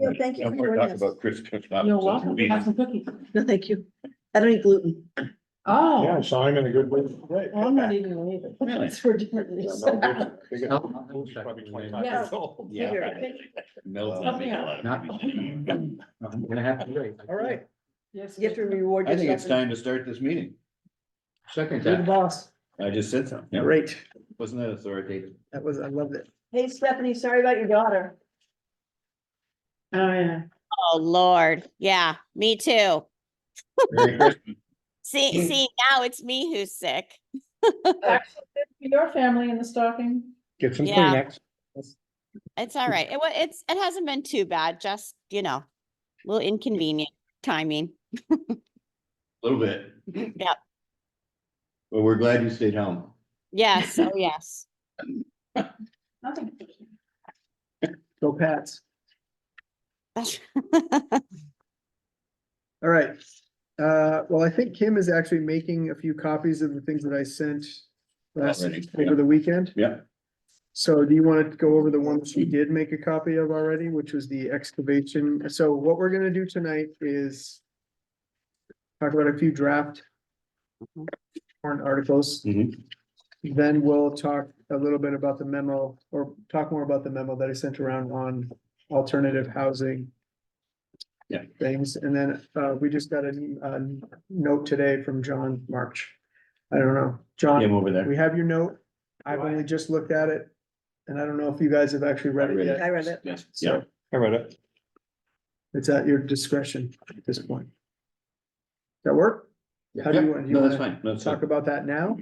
Yeah, thank you No for more joining talk us. about Christmas. You're welcome. Have some cookies. No, thank you. I don't eat gluten. Oh, Yeah, so I'm in a good way. Right. well, I'm not eating them either. Really? It's for different Yeah, reasons. no, big- big- Oh. Probably 25 Yeah. years old. Yeah. Milk doesn't make a lot of Not- difference. I'm gonna have to wait. All right. Yes. You have to reward I yourself. think it's time to start this meeting. Second You're the that. boss. I just said so. Yeah. Great. Wasn't that authoritative? That was, I loved it. Hey, Stephanie, sorry about your daughter. Oh, yeah. Oh, Lord. Yeah, me too. Merry Christmas. See, now it's me who's sick. Actually, your family in the stocking. Get some Yeah. Kleenex. It's all right. It hasn't been too bad. Just, a little inconvenient timing. A little bit. Yep. Well, we're glad you stayed home. Yes. Oh, yes. Nothing. Go Pats. All right. Well, I think Kim is actually making a few copies of the things that I sent last Already, over the weekend. Yeah. So do you want to go over the one she did make a copy of already, which was the excavation? So what we're gonna do tonight is talk about a few draft warrant articles. Mhm. Then we'll talk a little bit about the memo, or talk more about the memo that I sent around on alternative housing. Yeah. Things, and then we just got a note today from John March. I don't know, John, Came over there. we have your note. I've only just looked at it. And I don't know if you guys have actually read it yet. I read it. Yes. So Yeah. I read it. it's at your discretion at this point. Does that work? How do you want, do you No, that's wanna fine. Let's talk talk. about that now?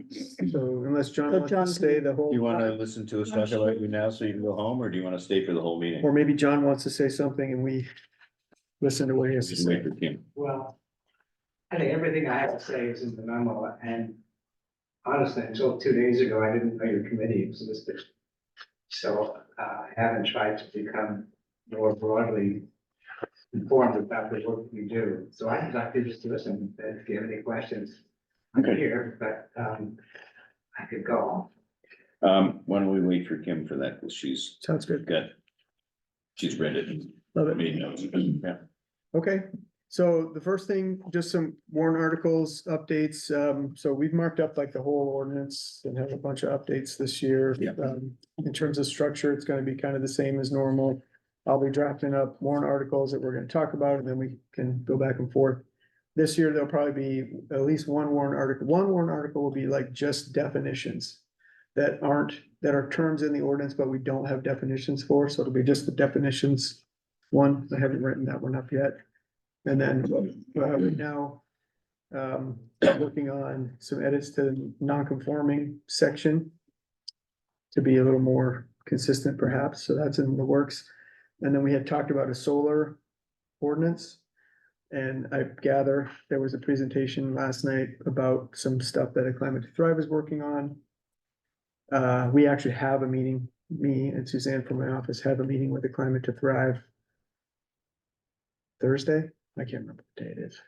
So unless John So wants to John stay can- the whole. Do you want to time, listen to us talk about you now so you can go home, or do you want to stay for the whole meeting? or maybe John wants to say something and we listen to what he has to Just say. wait for Kim. Well, I think everything I have to say is in the memo, and honestly, until 2 days ago, I didn't know your committee existed. So I haven't tried to become more broadly informed about the work we do. So I'm happy just to listen, if you have any questions, I'm Okay. here, but I could go. Why don't we wait for Kim for that, because she's Sounds good. she's read it and Love it. made notes. Yeah. Okay, so the first thing, just some warrant articles, updates. So we've marked up like the whole ordinance and have a bunch of updates this year. Yeah. In terms of structure, it's gonna be kind of the same as normal. I'll be drafting up warrant articles that we're gonna talk about, and then we can go back and forth. This year, there'll probably be at least one warrant article. One warrant article will be like just definitions that are terms in the ordinance, but we don't have definitions for, so it'll be just the definitions. One, I haven't written that one up yet. And then, right now, working on some edits to the non-conforming section to be a little more consistent perhaps, so that's in the works. And then we had talked about a solar ordinance. And I gather there was a presentation last night about some stuff that a Climate to Thrive is working on. We actually have a meeting, me and Suzanne from my office have a meeting with the Climate to Thrive Thursday. I can't remember what day it is.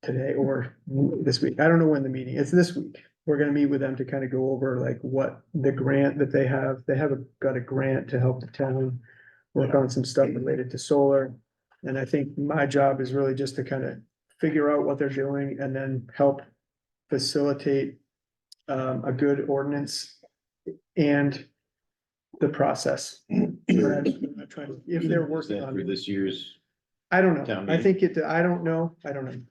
Today or this week. I don't know when the meeting is. This week. We're gonna meet with them to kind of go over like what the grant that they have. They have got a grant to help the town work on some stuff related to solar. And I think my job is really just to kind of figure out what they're doing and then help facilitate a good ordinance and the process. If they're Is working that on. for this year's? I don't know. Town I meeting? think I don't know.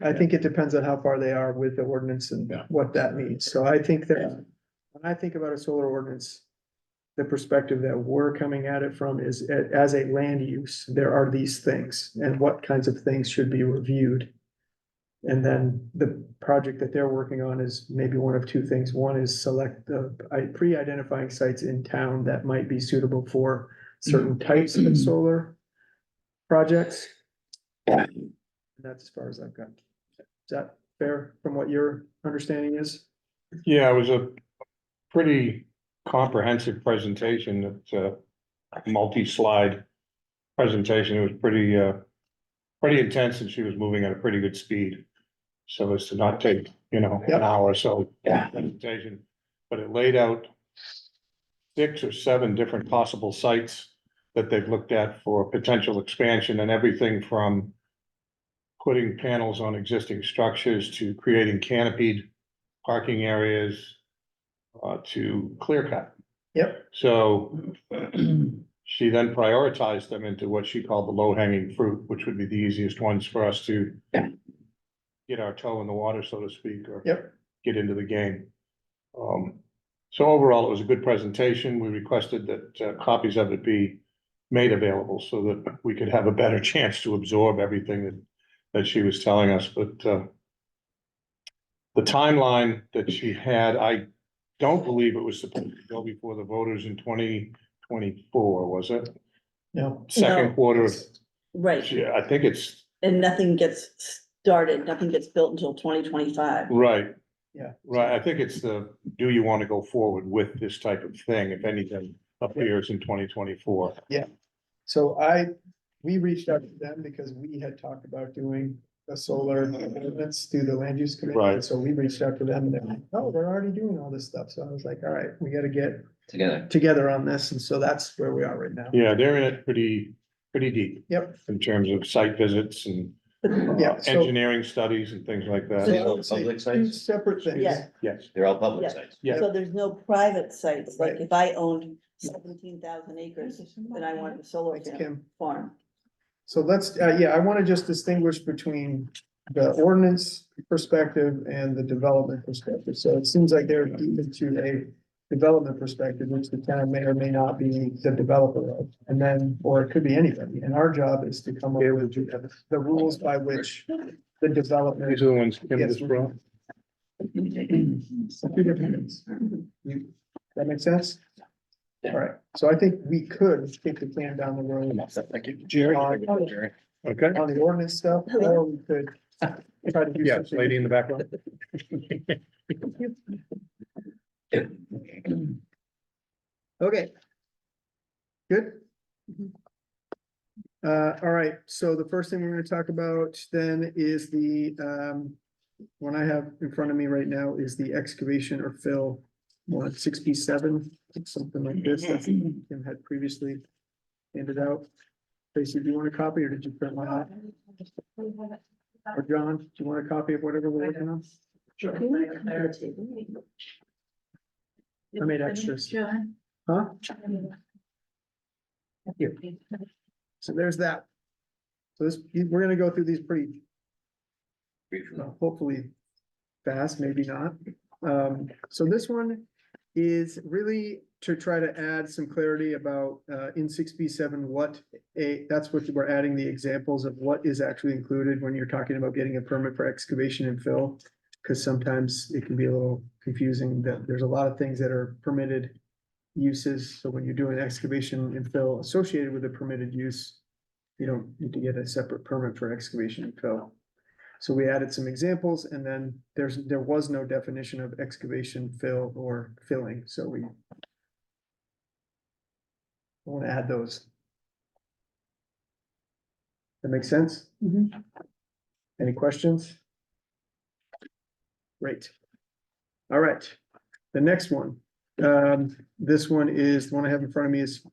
I think it depends on how far they are with the ordinance and Yeah. what that means. So I think that Yeah. when I think about a solar ordinance, the perspective that we're coming at it from is as a land use, there are these things and what kinds of things should be reviewed. And then the project that they're working on is maybe one of two things. One is select pre-identifying sites in town that might be suitable for certain types of solar projects. And that's as far as I've got. Is that fair from what your understanding is? Yeah, it was a pretty comprehensive presentation. It's a multi-slide presentation. It was pretty intense, and she was moving at a pretty good speed. So as to not take, Yep. an hour or so presentation, but it laid out 6 or 7 different possible sites that they've looked at for potential expansion and everything from putting panels on existing structures to creating canopied parking areas to clear cut. Yep. So she then prioritized them into what she called the low hanging fruit, which would be the easiest ones for us to get our toe in the water, so to speak, or Yep. get into the game. So overall, it was a good presentation. We requested that copies of it be made available so that we could have a better chance to absorb everything that she was telling us, but the timeline that she had, I don't believe it was supposed to go before the voters in 2024, was it? No. Second No. quarter, Right, yeah, I think it's, and nothing gets started, nothing gets built until 2025. right, Yeah. right, I think it's do you want to go forward with this type of thing, if anything appears in 2024? So we reached out to them because we had talked about doing a solar ordinance through the land use committee. Right. And so we reached out to them and they're like, oh, we're already doing all this stuff. So I was like, all right, we gotta get Together. together on this. And so that's where we are right now. Yeah, they're in it pretty deep Yep. in terms of site visits and Yeah, so- engineering studies and things like Are these that. all public Two sites? separate things. Yeah. Yes, They're all public Yeah. sites. Yeah. So there's no private sites, like Right. if I owned 17,000 acres and I wanted a solar Thanks, Kim. farm. So let's, I want to just distinguish between the ordinance perspective and the development perspective. So it seems like they're deep into a development perspective, which the town may or may not be the developer of. And then, or it could be anybody. And our job is to come up with the rules by which the development. these are the ones Kim Yes. just brought. Two different things. That makes sense? All right, so I think we could kick the can down the road. Thank you. Jerry, On okay, on the ordinance stuff, or we could try to do yes, something. lady in the background. Okay. Good. All right, so the first thing we're gonna talk about then is the, one I have in front of me right now is the excavation or fill. One 6B7, something like this, that Kim had previously handed out. Tracy, do you want a copy or did you print one out? Or John, do you want a copy of whatever we're working on? I made extras. Huh? Here. So there's that. So this, we're gonna go through these pretty, hopefully fast, maybe not. So this one is really to try to add some clarity about, in 6B7, that's what we're adding the examples of what is actually included when you're talking about getting a permit for excavation and fill. Cause sometimes it can be a little confusing that there's a lot of things that are permitted uses. So when you're doing excavation and fill associated with a permitted use, you don't need to get a separate permit for excavation and fill. So we added some examples and then there was no definition of excavation, fill, or filling, so we want to add those. That makes sense? Any questions? Great. All right, the next one. This one is, the one I have in front of me is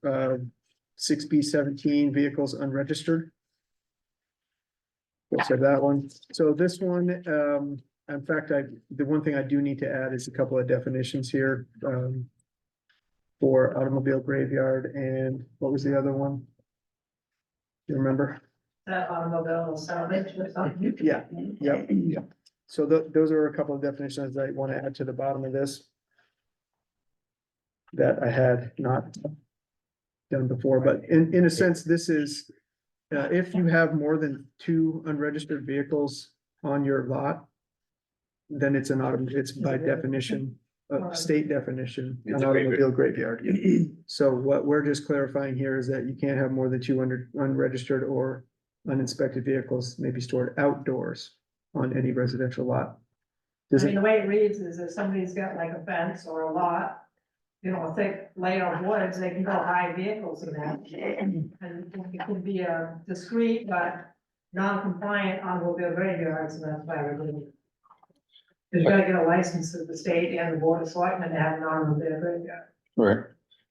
6B17, vehicles unregistered. Let's have that one. So this one, in fact, the one thing I do need to add is a couple of definitions here. For automobile graveyard and what was the other one? You remember? Automobile salvage or something. Yeah, yep. So those are a couple of definitions that I want to add to the bottom of this. That I had not done before, but in a sense, this is. If you have more than 2 unregistered vehicles on your lot. Then it's it's by definition, state definition, It's an a graveyard. automobile graveyard. So what we're just clarifying here is that you can't have more than 200 unregistered or uninspected vehicles may be stored outdoors on any residential lot. I Does mean, it, the way it reads is if somebody's got like a fence or a lot, you know, a thick layer of woods, they can go hide vehicles in that. And it could be a discreet but non-compliant automobile graveyards, and that's why we're doing it. You gotta get a license to the state and the board of selectmen to have an automobile graveyard. Right.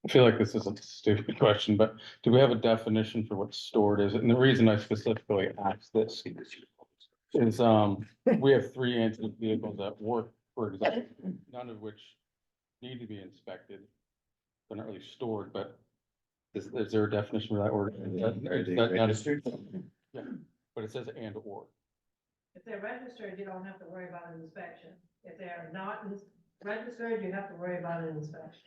I feel like this is a stupid question, but do we have a definition for what stored is? And the reason I specifically asked this is, we have 3 antique vehicles at work, for example, none of which need to be inspected. They're not really stored, but is there a definition for that word? Are they registered? Yeah, but it says and or. If they're registered, you don't have to worry about an inspection. If they're not registered, you have to worry about an inspection.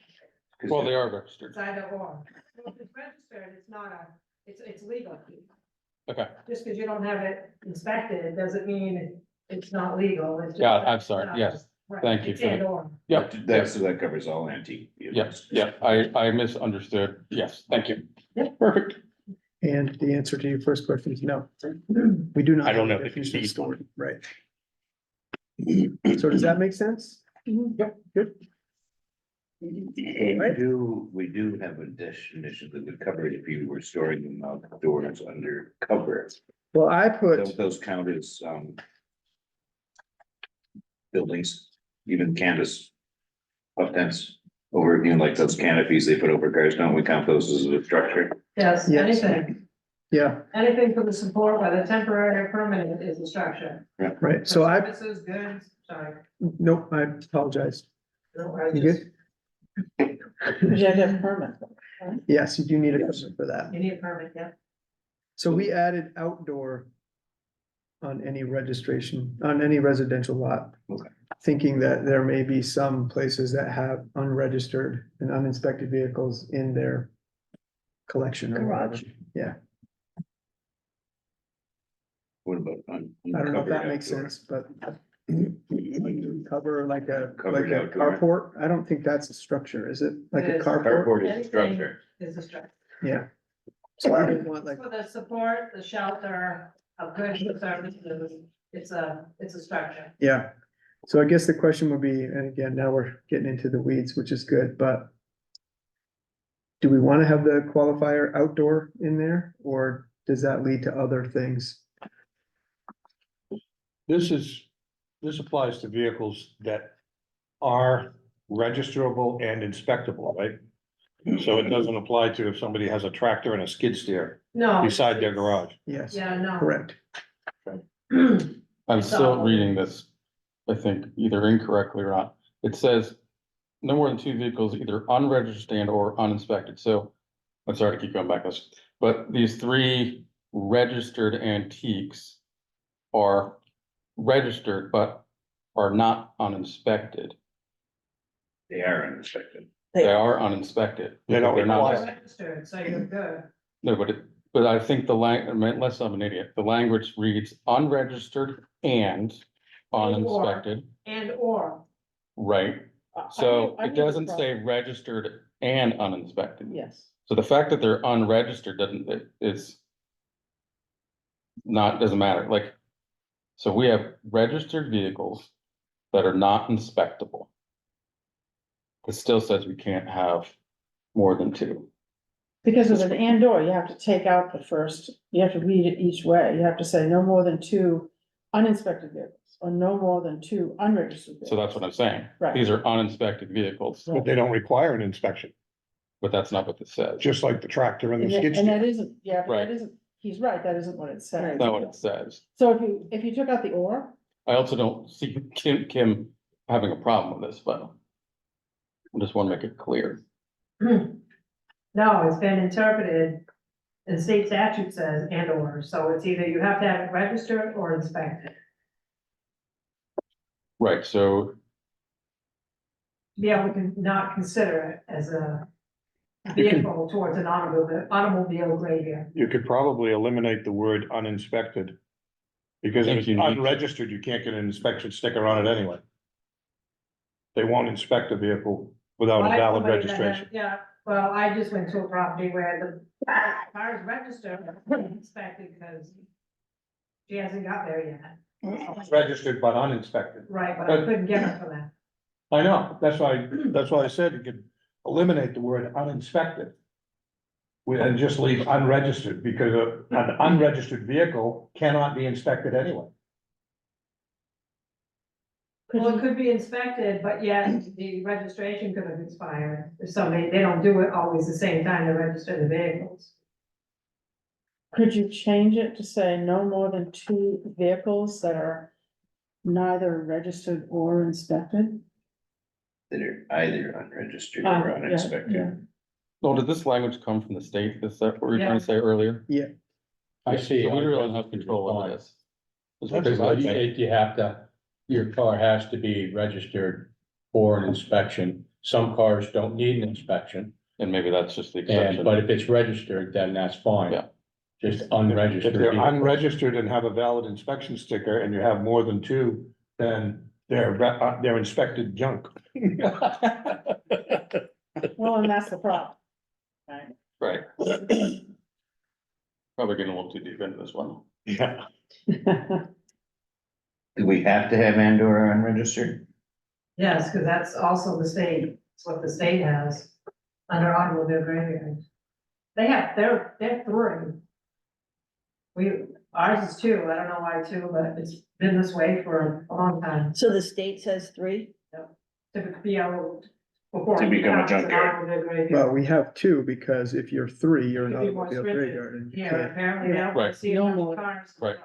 Well, they are registered. It's either or. If it's registered, it's not it's legal. Okay, Just because you don't have it inspected, it doesn't mean it's not legal. It's just yeah, that I'm it's sorry. not- Yes, right, thank you It's for and that. or. yep, That's, that covers all antique. vehicles. yeah, I misunderstood. Yes, thank you. Yep. Perfect. And the answer to your first question is no. We do not. I don't have know a if you definition of see- stored, right. So does that make sense? Yep, good. And we do have a definition that would cover it if you were storing them outdoors under cover. Well, I put, Don't those count as, buildings, even canvas up tents over, like those canopies they put over cars, don't we count those as a structure? Yes, Yes. anything, yeah, anything for the support, whether temporary or permanent, is a structure. right, so I, Services, goods, sorry. nope, I apologize. No, I You just- good? Because you have to have a permit. Yes, you do need a permit for that. You need a permit, yeah. So we added outdoor on any registration, on any residential lot. Okay. Thinking that there may be some places that have unregistered and uninspected vehicles in their collection or whatever. Garage. Yeah, What about I don't know if that makes sense, but cover like a Covered outdoor. carport, I don't think that's a structure, is it? Like It a is. carport? Carport is a Anything structure. Is a structure. Yeah. So I didn't want like, For the support, the shelter, of goods and services, it's a structure. yeah. So I guess the question would be, and again, now we're getting into the weeds, which is good, but do we want to have the qualifier outdoor in there, or does that lead to other things? This applies to vehicles that are registerable and inspectable, right? So it doesn't apply to if somebody has a tractor and a skid steer No. beside their garage. Yes, Yeah, no. correct. I'm still So- reading this, I think either incorrectly or not. It says no more than 2 vehicles, either unregistered and or uninspected. So I'm sorry to keep going back this, but these 3 registered antiques are registered, but are not uninspected. They are uninspected. They are uninspected. They don't They're not- It's registered, so you're good. No, but I think unless I'm an idiot, the language reads unregistered and uninspected, And or, right? So it doesn't say registered and uninspected. Yes. So the fact that they're unregistered doesn't matter, like. So we have registered vehicles that are not inspectable. It still says we can't have more than 2. Because with an and or, you have to take out the first, you have to read it each way. You have to say no more than 2 uninspected vehicles, or no more than 2 unregistered vehicles. So that's what I'm saying. Right. These are uninspected vehicles, Right. but they don't require an inspection. But that's not what this says. Just like the tractor and the And skid that steer. isn't, yeah, but Right. that isn't, he's right, that isn't what it says. That's not what it says. So if you took out the or, I also don't see Kim having a problem with this, but. I just want to make it clear. no, it's been interpreted, and state statute says and or, so it's either you have to have it registered or inspected. Right, so To be able to not consider it as a vehicle towards an automobile graveyard. You could probably eliminate the word uninspected. Because if If it's you need to. unregistered, you can't get an inspection sticker on it anyway. They won't inspect a vehicle without a I had valid somebody that had- registration. Yeah, well, I just went to a property where the car is registered, but inspected because she hasn't got there yet. It's registered but uninspected. Right, but I couldn't get her for that. I know, that's why I said you could eliminate the word uninspected. And just leave unregistered, because an unregistered vehicle cannot be inspected anyway. Well, it you, could be inspected, but yet the registration could have expired. If somebody, they don't do it always the same time to register the vehicles. could you change it to say no more than 2 vehicles that are neither registered or inspected? That are either unregistered Ah, or yeah, uninspected. yeah. Oh, did this language come from the state? Is that what we were trying to say earlier? Yeah, I see. So we it. really have control over this. Is what Because you're like, saying. you have to, your car has to be registered for an inspection. Some cars don't need an inspection, And maybe that's just the and, exception. but if it's registered, then that's fine. Yeah. Just If unregistered. they're vehicles. unregistered and have a valid inspection sticker and you have more than 2, then they're inspected junk. Well, and that's the problem. Right? Right. Probably getting a little too deep into this one. Yeah. Do we have to have and/or unregistered? Yes, because that's also the state, it's what the state has under automobile graveyard. They have, they're 3. Ours is 2, I don't know why 2, but it's been this way for a long time. So the state says 3? To be able, before. To it become a becomes an junkyard. automobile graveyard. well, we have 2 because if you're 3, you're an It'd be more automobile stringent. graveyard and you Yeah, can't, apparently now. Right. See No enough more. cars. Right.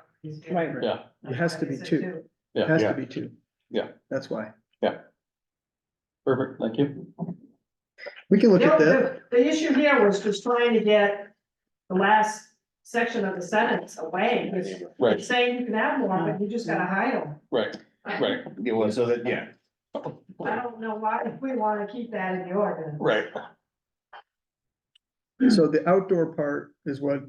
Right. Yeah, it has to be 2. It yeah, has Yeah. to be 2. Yeah. That's why. perfect, thank you. We can look at that. The issue here was just trying to get the last section of the sentence away. Right. It's saying you can have more, but you just gotta hide them. Right, right, Yeah, well, so that, yeah, I don't know why, if we wanna keep that in the ordinance. right. So the outdoor part is what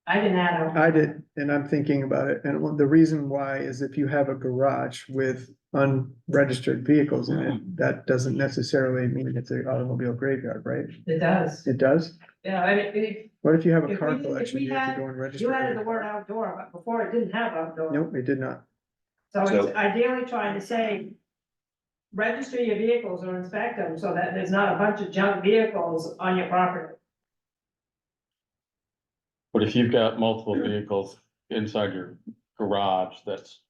I didn't add them. I did, and I'm thinking about it, and the reason why is if you have a garage with unregistered vehicles in it, that doesn't necessarily mean it's an automobile graveyard, right? It does. It does? Yeah, I mean, What if you have a If car we- if collection, we you have to had- go and register? you added the it? word outdoor, but before it didn't have outdoor. Nope, it did not. So So- it's ideally trying to say, register your vehicles or inspect them so that there's not a bunch of junk vehicles on your property. But if you've got multiple vehicles inside your garage that's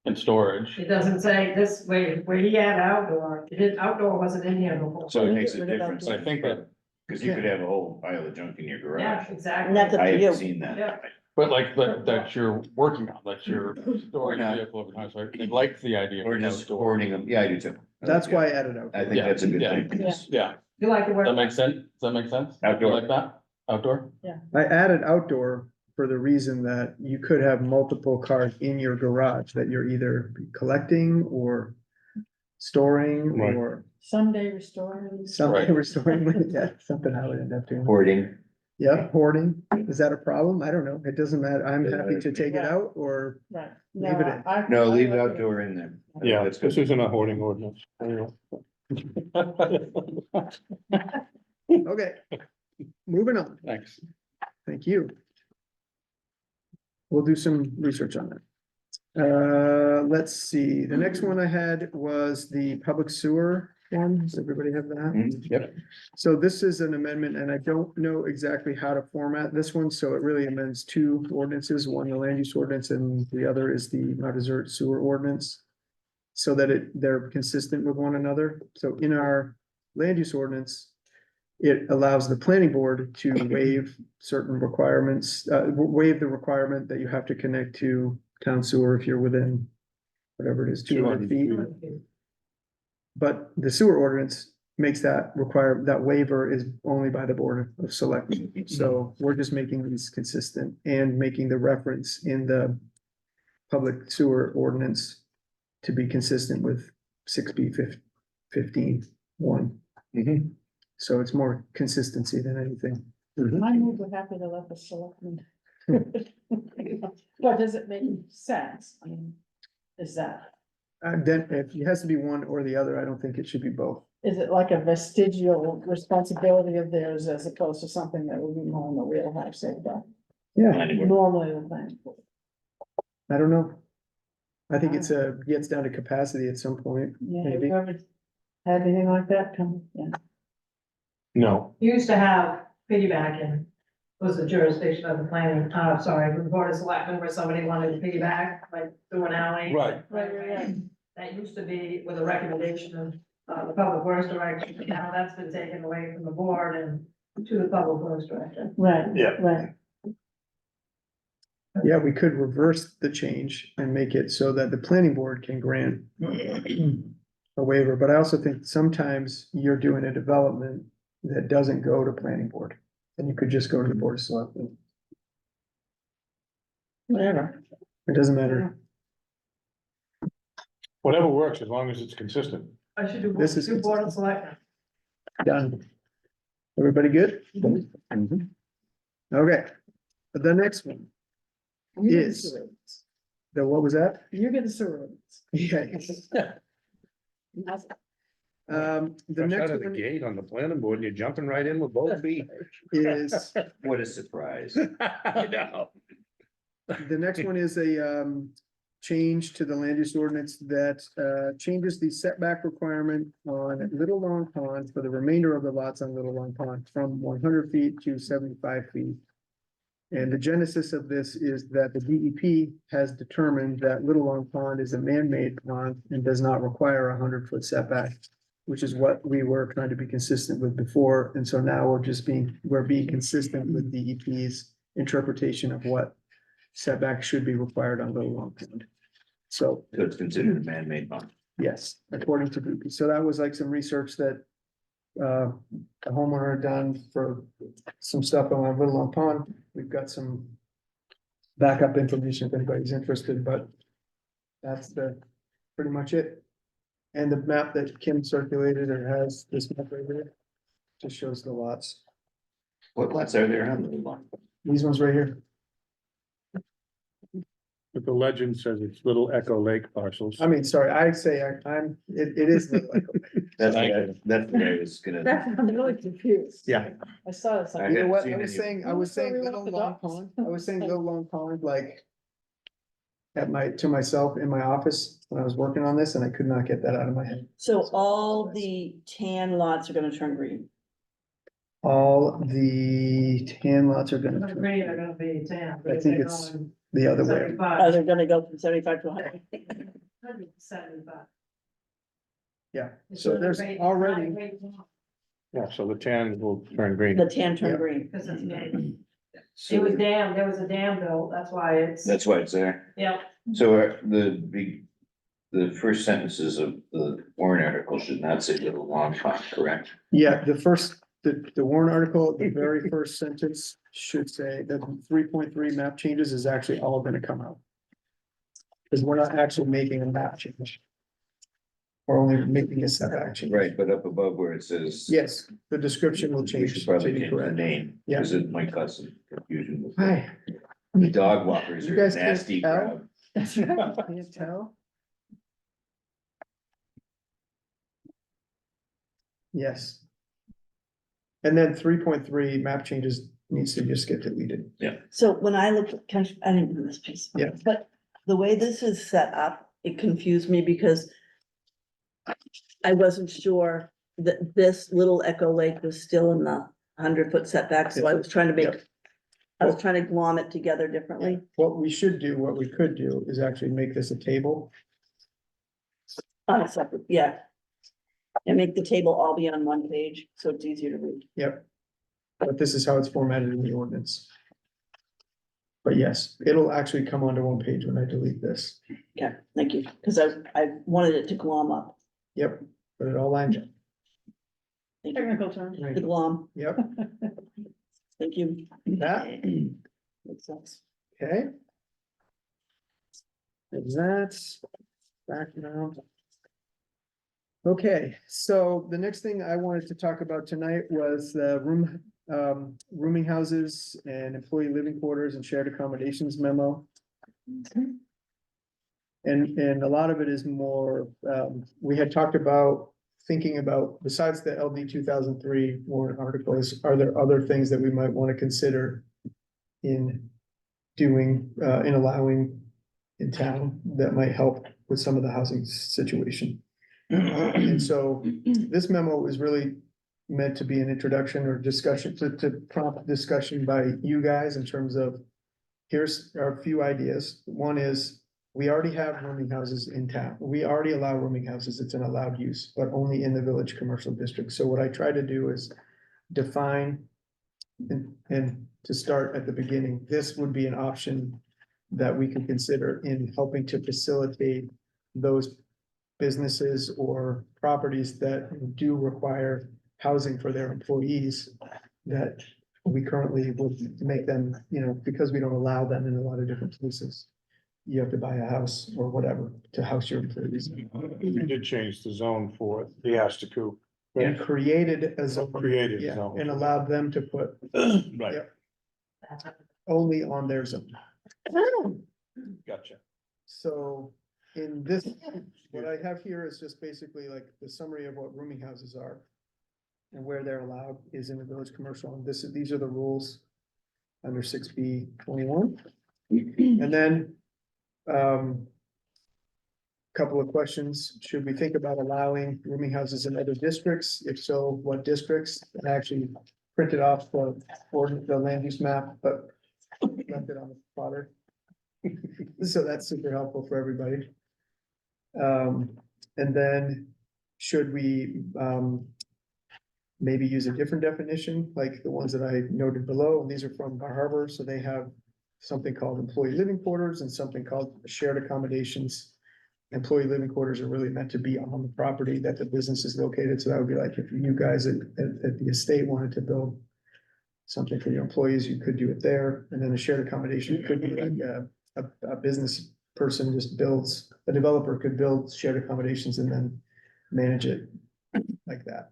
in storage, It doesn't say this way, where he had outdoor, outdoor wasn't in here before. so it makes Get a rid of difference. but I think that, Cause you could have a whole pile of junk in your Yeah, garage. exactly. And that's up I to you. haven't seen that. Yeah. but like, that you're working on, that you're storing Or a not. vehicle over time, so I like the idea. of Or just outdoor. hoarding them, yeah, I do too. That's why I added I outdoor. think Yeah, that's a good yeah. thing. 'cause Yeah, You like the word. that makes sense, does that make sense? You Outdoor. Like that, outdoor? I added outdoor for the reason that you could have multiple cars in your garage that you're either collecting or storing Right. or Someday restoring. something Right. restoring, yeah, something I would end up doing. Hoarding, Yeah, hoarding, is that a problem? I don't know, it doesn't matter, I'm happy to take it Yeah. out or, Right. Leave it in. no, leave outdoor in there. Yeah, That's this good. isn't a hoarding ordinance. okay. Moving on, Thanks. thank you. We'll do some research on that. Let's see, the next one I had was the public sewer one, does everybody have that? Mhm, Yep, So this is an amendment, and I don't know exactly how to format this one, so it really amends 2 ordinances, one the land use ordinance and the other is the Mount Desert sewer ordinance. So that they're consistent with one another. So in our land use ordinance, it allows the planning board to waive certain requirements, waive the requirement that you have to connect to town sewer if you're within whatever it is, 200 feet. But the sewer ordinance makes that that waiver is only by the Board of Selectmen. So we're just making these consistent and making the reference in the public sewer ordinance to be consistent with 6B 15(1). So it's more consistency than anything. I move we're happy to let the selectmen. But does it make sense? I mean, is that, Then if it has to be one or the other, I don't think it should be both. is it like a vestigial responsibility of theirs as opposed to something that would be more in the wheelhouse, say, that Yeah, planning board. normally the thing? I don't know. I think gets down to capacity at some point. Yeah, have Maybe. you ever had anything like that come? Yeah. No, You used to have piggybacking was the jurisdiction of the planning, sorry, the board of selectmen where somebody wanted to piggyback, like through an alley. Right. Right. That used to be with a recommendation of, the public works director, but now that's been taken away from the board and to the public works director. Right. Yeah. Right. Yeah, we could reverse the change and make it so that the planning board can grant a waiver, but I also think sometimes you're doing a development that doesn't go to planning board. And you could just go to the board of selectmen. Whatever. It doesn't matter. Whatever works, as long as it's consistent. I should do, This is do board of selectmen. Done. Everybody good? Okay. The next one, You get the Is- sewer. what was that? You get the sewer. Yeah. The Fresh next out of the one gate on the planning board, and you're jumping right in with both feet. is, What a surprise. I know. the next one is a, change to the land use ordinance that, changes the setback requirement on Little Long Pond for the remainder of the lots on Little Long Pond from 100 feet to 75 feet. And the genesis of this is that the DEP has determined that Little Long Pond is a man-made pond and does not require a 100-foot setback, which is what we were trying to be consistent with before. And so now we're being consistent with DEP's interpretation of what setback should be required on Little Long Pond. So, So it's considered a man-made pond. yes, according to DEP. So that was like some research that the homeowner had done for some stuff on Little Long Pond. We've got some backup information if anybody's interested, but that's pretty much it. And the map that Kim circulated or has this map right here, just shows the lots. What lots are there on the lot? These ones right here. But the legend says it's Little Echo Lake parcels. I mean, sorry, I say it is. That's what I was gonna. I'm really confused. Yeah. I saw it. I You know haven't what, seen I was any. saying, Oh, sorry, we went Little up the Long docks. Pond, I was saying Little Long Pond, like. To myself in my office when I was working on this, and I could not get that out of my head. So all the tan lots are gonna turn green. All the tan lots are The gonna, green are gonna be tan. I think it's the other way. 75, They're gonna go from 75 to 100. 75. Yeah, It's so not a there's great- it's not a already, great one, Yeah, so the tan will turn green. The tan turn Yeah. green. 'cause it's made. So It was dam, there was a dam built, that's why it's, that's why it's there. yeah, So the first sentences of the warrant article should not say Little Long Pond, correct? yeah, the warrant article, the very first sentence should say that 3.3 map changes is actually all gonna come out. Because we're not actually making a map change. We're only making a setback change. Right, but up above where it says. Yes, the description will We change should to probably be change the correct. name, Yeah. because it might cause some confusion. with Hi. The dog walkers You are a guys can't nasty tell? crowd. That's right, can't tell. Yes. And then 3.3 map changes needs to just get deleted. So when I looked, I didn't do this piece. Yeah. But the way this is set up, it confused me because I wasn't sure that this little Echo Lake was still in the 100-foot setback, so I was trying to Yeah. I was trying to glom it together differently. What we could do is actually make this a table. On a separate, yeah. And make the table all be on one page, so it's easier to read. Yep. But this is how it's formatted in the ordinance. But yes, it'll actually come onto one page when I delete this. Okay, thank you, because I wanted it to glom up, Yep, but it all lines up. thank you, Technical term. the glom, Yep, thank you. that, Makes sense. okay. That's background. Okay, so the next thing I wanted to talk about tonight was rooming houses and employee living quarters and shared accommodations memo. And a lot of it is more, we had talked about thinking about, besides the LD 2003 warrant articles, are there other things that we might want to consider in doing, in allowing in town that might help with some of the housing situation? And so this memo is really meant to be an introduction or discussion, to prompt discussion by you guys in terms of, here's our few ideas. One is, we already have rooming houses in town. We already allow rooming houses. It's an allowed use, but only in the village commercial district. So what I try to do is define and to start at the beginning, this would be an option that we could consider in helping to facilitate those businesses or properties that do require housing for their employees, that we currently would make them, because we don't allow them in a lot of different places. You have to buy a house or whatever to house your employees. We did change the zone for the Astaku. And created a zone. Created a Yeah, zone. and allowed them to put Right, only on their zone. gotcha. So in this, what I have here is just basically like the summary of what rooming houses are. And where they're allowed is in the village commercial, and these are the rules under 6B21. And then, couple of questions, should we think about allowing rooming houses in other districts? If so, what districts? And I actually printed off the land use map, but left it on the plotter. So that's super helpful for everybody. And then, should we, maybe use a different definition, like the ones that I noted below, and these are from Bar Harbor, so they have something called employee living quarters and something called shared accommodations. Employee living quarters are really meant to be on the property that the business is located, so that would be like if you guys at the estate wanted to build something for your employees, you could do it there, and then a shared accommodation could be like a business person just builds, a developer could build shared accommodations and then manage it like that.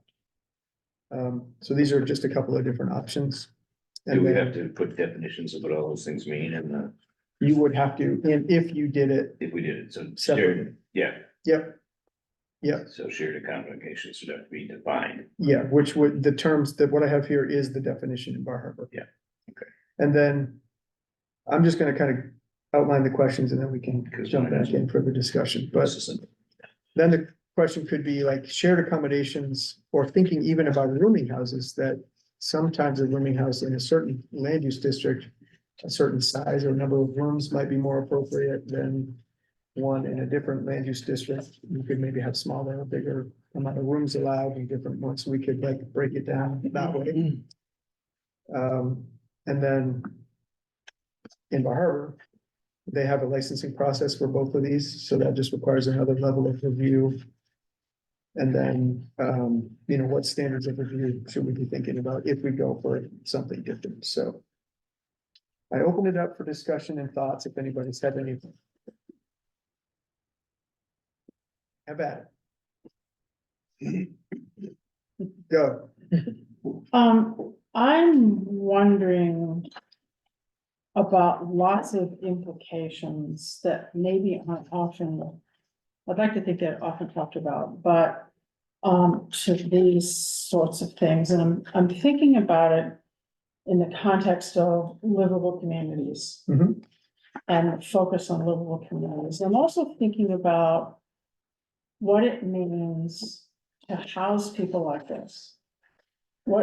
So these are just a couple of different options. Do And we then have to put definitions of what all those things mean and you would have to, and if you did it, if we did it, so. Separately. Yeah, yep. Yep, so shared accommodations would have to be defined. yeah, which would, the terms that what I have here is the definition in Bar Harbor. Yeah, okay. And then I'm just gonna kind of outline the questions and then we can jump back in for the discussion, but then the question could be like shared accommodations or thinking even about rooming houses, that sometimes a rooming house in a certain land use district, a certain size or number of rooms might be more appropriate than one in a different land use district. You could maybe have smaller or bigger amount of rooms allowed in different ones. We could like break it down that way. And then in Bar Harbor, they have a licensing process for both of these, so that just requires another level of review. And then, what standards of review should we be thinking about if we go for something different? So I open it up for discussion and thoughts if anybody's had anything. Have at it. Go. I'm wondering about lots of implications that maybe aren't often, I'd like to think they're often talked about, but to these sorts of things, and I'm thinking about it in the context of livable communities. Mhm. And focus on livable communities. I'm also thinking about what it means to house people like this.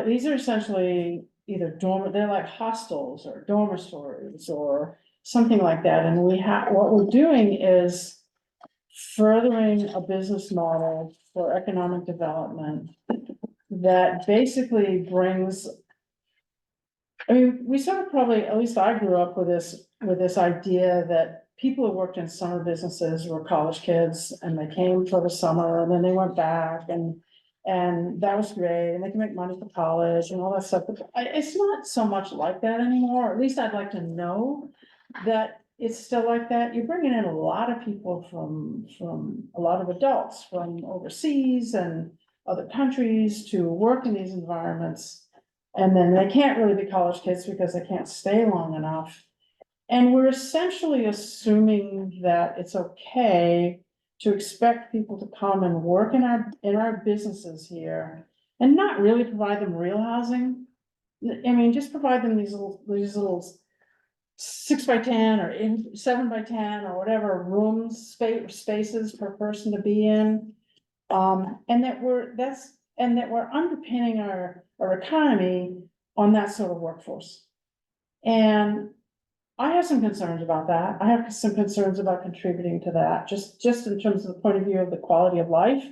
These are essentially either they're like hostels or dormitories or something like that, and what we're doing is furthering a business model for economic development that basically brings. I mean, we sort of probably, at least I grew up with this idea that people who worked in summer businesses were college kids and they came for the summer and then they went back and that was great and they can make money for college and all that stuff. But it's not so much like that anymore. At least I'd like to know that it's still like that. You're bringing in a lot of people from a lot of adults from overseas and other countries to work in these environments. And then they can't really be college kids because they can't stay long enough. And we're essentially assuming that it's okay to expect people to come and work in our businesses here and not really provide them real housing. I mean, just provide them these little 6x10 or 7x10 or whatever spaces per person to be in. And and that we're underpinning our economy on that sort of workforce. And I have some concerns about that. I have some concerns about contributing to that, just in terms of the point of view of the quality of life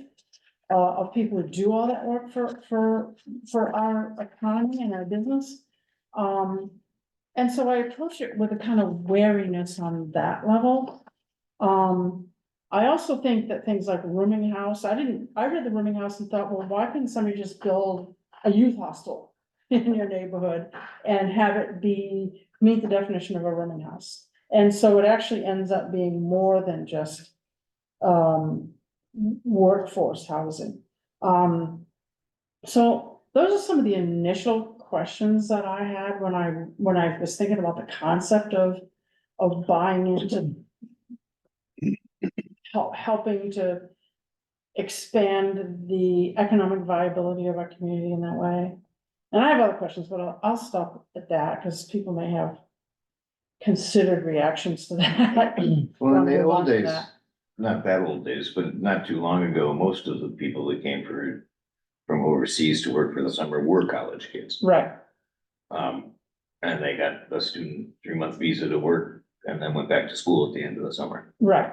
of people who do all that work for our economy and our business. And so I approach it with a kind of wariness on that level. I also think that things like rooming house, I read the rooming house and thought, well, why couldn't somebody just build a youth hostel in your neighborhood and have it meet the definition of a rooming house? And so it actually ends up being more than just workforce housing. So those are some of the initial questions that I had when I was thinking about the concept of buying into helping to expand the economic viability of our community in that way. And I have other questions, but I'll stop at that because people may have considered reactions to that. Well, in the Move on old to days, that. not that old days, but not too long ago, most of the people that came from overseas to work for the summer were college kids. Right, And they got a student 3-month visa to work and then went back to school at the end of the summer. right.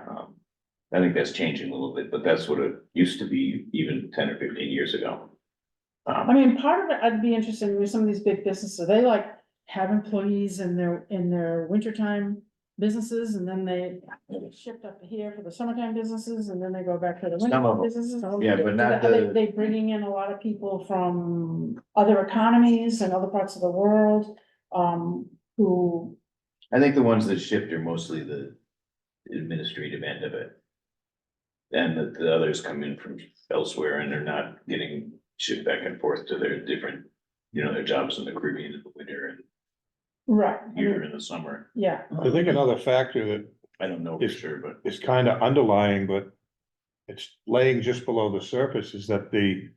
I think that's changing a little bit, but that's what it used to be even 10 or 15 years ago. I mean, part of it, I'd be interested in with some of these big businesses, they like have employees in their wintertime businesses, and then they get shipped up here for the summertime businesses, and then they go back to the Some of winter them. businesses. Yeah, but not Are the- they bringing in a lot of people from other economies and other parts of the world, who, I think the ones that shift are mostly the administrative end of it. And the others come in from elsewhere and they're not getting shipped back and forth to their different, their jobs in the Caribbean in the winter and right, I here mean, in the summer. yeah, I think another factor that I don't know for sure, but is kind of underlying, but it's laying just below the surface, is that the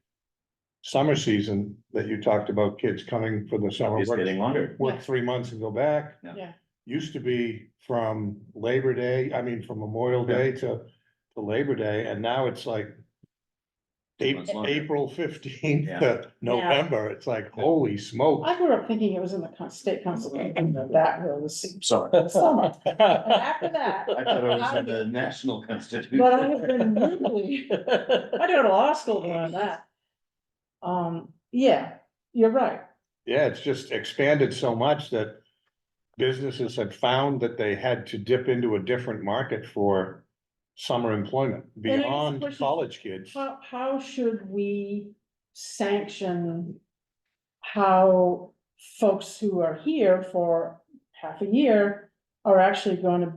summer season that you talked about, kids coming for the summer. it's getting longer. Work 3 months and go back. yeah. Used to be from from Memorial Day to Labor Day, and now it's like months longer. April 15th Yeah. to November. It's like, holy smokes. I grew up thinking it was in the state constitution that was Sorry. summer, and after that. I thought it was in the national constitution. But I have been really, I had to go to law school to learn that. Yeah, you're right. Yeah, it's just expanded so much that businesses had found that they had to dip into a different market for summer employment And I guess the beyond question- college kids. How should we sanction how folks who are here for half a year are actually going to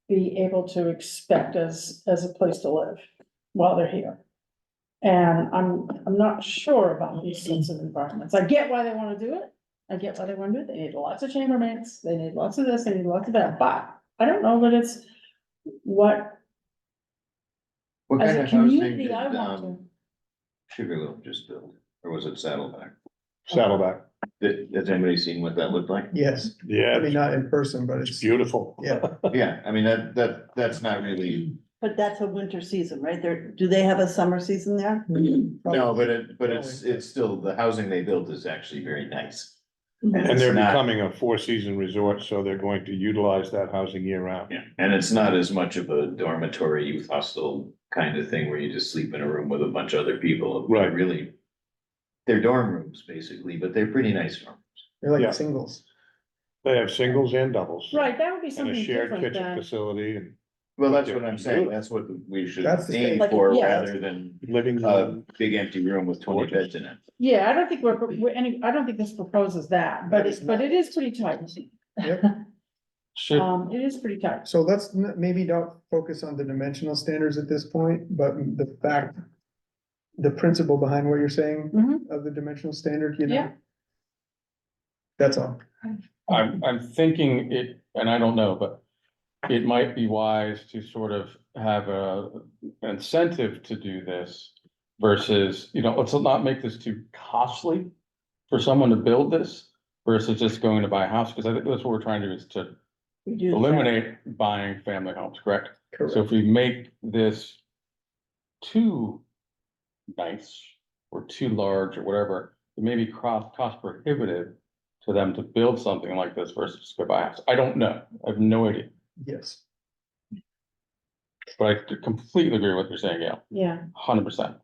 be able to expect as a place to live while they're here? And I'm not sure about these sorts of environments. I get why they wanna do it. I get why they wanna do it. They need lots of chambermaids, they need lots of this, they need lots of that, but I don't know that it's what, What as kind a of housing community, did, I want to. Sugarloaf just build, or was it Saddleback? Saddleback. Has anybody seen what that looked like? Yes, I Yeah, mean, not in person, but it's it's, beautiful. yeah. Yeah, I mean, that's not really, But that's a winter season, right? Do they have a summer season there? no, but it's still, the housing they built is actually very nice. And it's they're not- becoming a 4-season resort, so they're going to utilize that housing year round. Yeah, and it's not as much of a dormitory youth hostel kind of thing where you just sleep in a room with a bunch of other people. Right. Really, they're dorm rooms basically, but they're pretty nice dorm They're Yeah. like singles. They have singles and doubles. Right, that would be And a something shared different kitchen than, facility and Well, that's what I'm saying. That's what we should That's the aim state. for Yeah. rather than living a room. big empty room with 20 Gorgeous. beds in it. yeah, I don't think I don't think this proposes that, but it is pretty tight. Yep. Should, It is pretty tight. So let's maybe don't focus on the dimensional standards at this point, but the principle behind what you're saying Mhm. of the dimensional standard, Yeah. That's all. I'm thinking it, and I don't know, but it might be wise to sort of have an incentive to do this versus, let's not make this too costly for someone to build this versus just going to buy a house, because I think that's what we're trying to do, is to Reduce that. eliminate buying family homes, correct? So Correct. if we make this too nice, or too large or whatever, it may be cost prohibitive to them to build something like this versus just go buy a house. I don't know. I have no idea. Yes. But I completely agree with what you're saying, Gail, Yeah, 100%.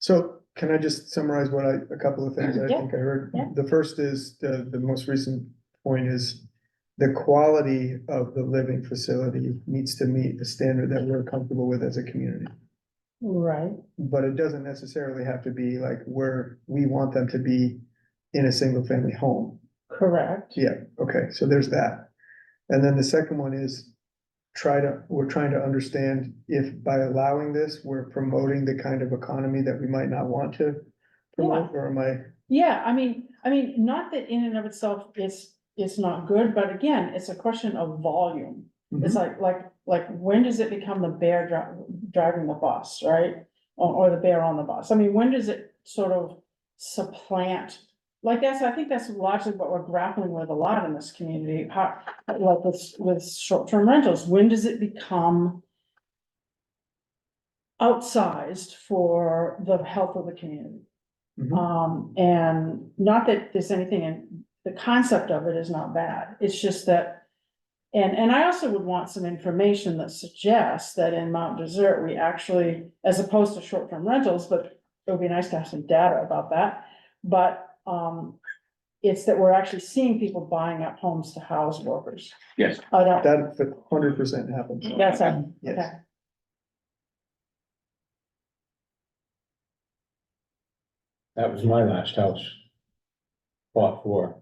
So can I just summarize a couple of things I Yeah, think I heard? yeah. The first is, the most recent point is the quality of the living facility needs to meet the standard that we're comfortable with as a community. right, But it doesn't necessarily have to be like where we want them to be in a single family home. correct. Yeah, okay, so there's that. And then the second one is we're trying to understand if by allowing this, we're promoting the kind of economy that we might not want to promote, or am I? Yeah, I mean, not that in and of itself it's not good, but again, it's a question of volume. It's like, when does it become the bear driving the bus, right? Or the bear on the bus? I mean, when does it sort of supplant? Like I think that's largely what we're grappling with a lot in this community, how, like with short-term rentals, when does it become outsized for the health of the community? And not that there's anything in, the concept of it is not bad, it's just that. And I also would want some information that suggests that in Mount Desert, we actually, as opposed to short-term rentals, but it would be nice to have some data about that. But, it's that we're actually seeing people buying up homes to house workers. Yes. I don't, That 100% happens. that's, okay. Yes. That was my last house. Bought for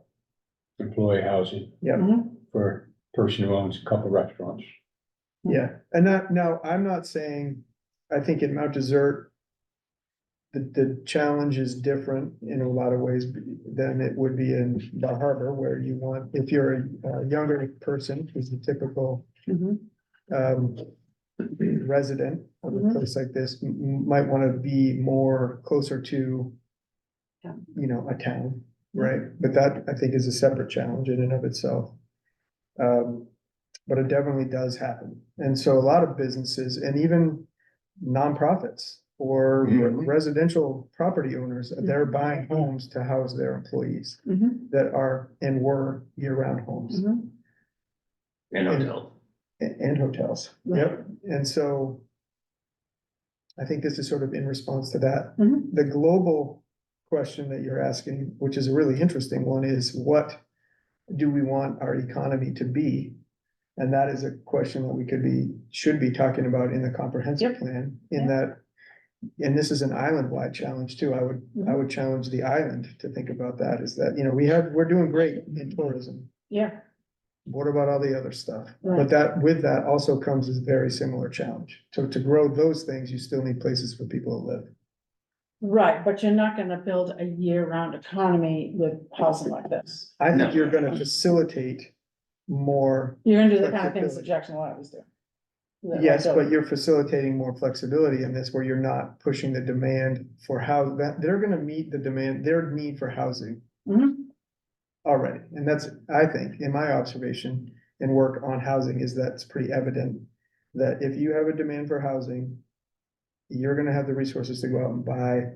employee housing Yeah, Mhm. for a person who owns a couple restaurants. yeah, and that, now, I'm not saying, I think in Mount Desert, the challenge is different in a lot of ways than it would be in Bar Harbor, where you want, if you're a younger person, who's the typical Mhm. resident of a Mhm. place like this, might wanna be more closer to, Yeah. you know, a town, right? But that, I think, is a separate challenge in and of itself. But it definitely does happen. And so a lot of businesses and even nonprofits or Mhm. residential property owners, they're buying homes to house their employees Mhm. that are and were year-round homes. Mhm. And hotel. And hotels, yep, and so. I think this is sort of in response to that. Mhm. The global question that you're asking, which is a really interesting one, is what do we want our economy to be? And that is a question that we should be talking about in the comprehensive Yep. plan, in Yeah. that. And this is an island-wide challenge too. I would challenge the island to think about that, is that, you know, we're doing great in tourism. Yeah, What about all the other stuff? Right. But that, with that also comes a very similar challenge. So to grow those things, you still need places for people to live. right, but you're not gonna build a year-round economy with housing like this. I think No. you're gonna facilitate more, You're gonna do the kind of things that Flexibility. Jackson Wild was doing. That, yes, like, but you're facilitating more flexibility in this, where you're not pushing the demand for how, that, they're gonna meet the demand, their need for housing Mhm. already. And that's, I think, in my observation and work on housing, is that it's pretty evident that if you have a demand for housing, you're gonna have the resources to go out and buy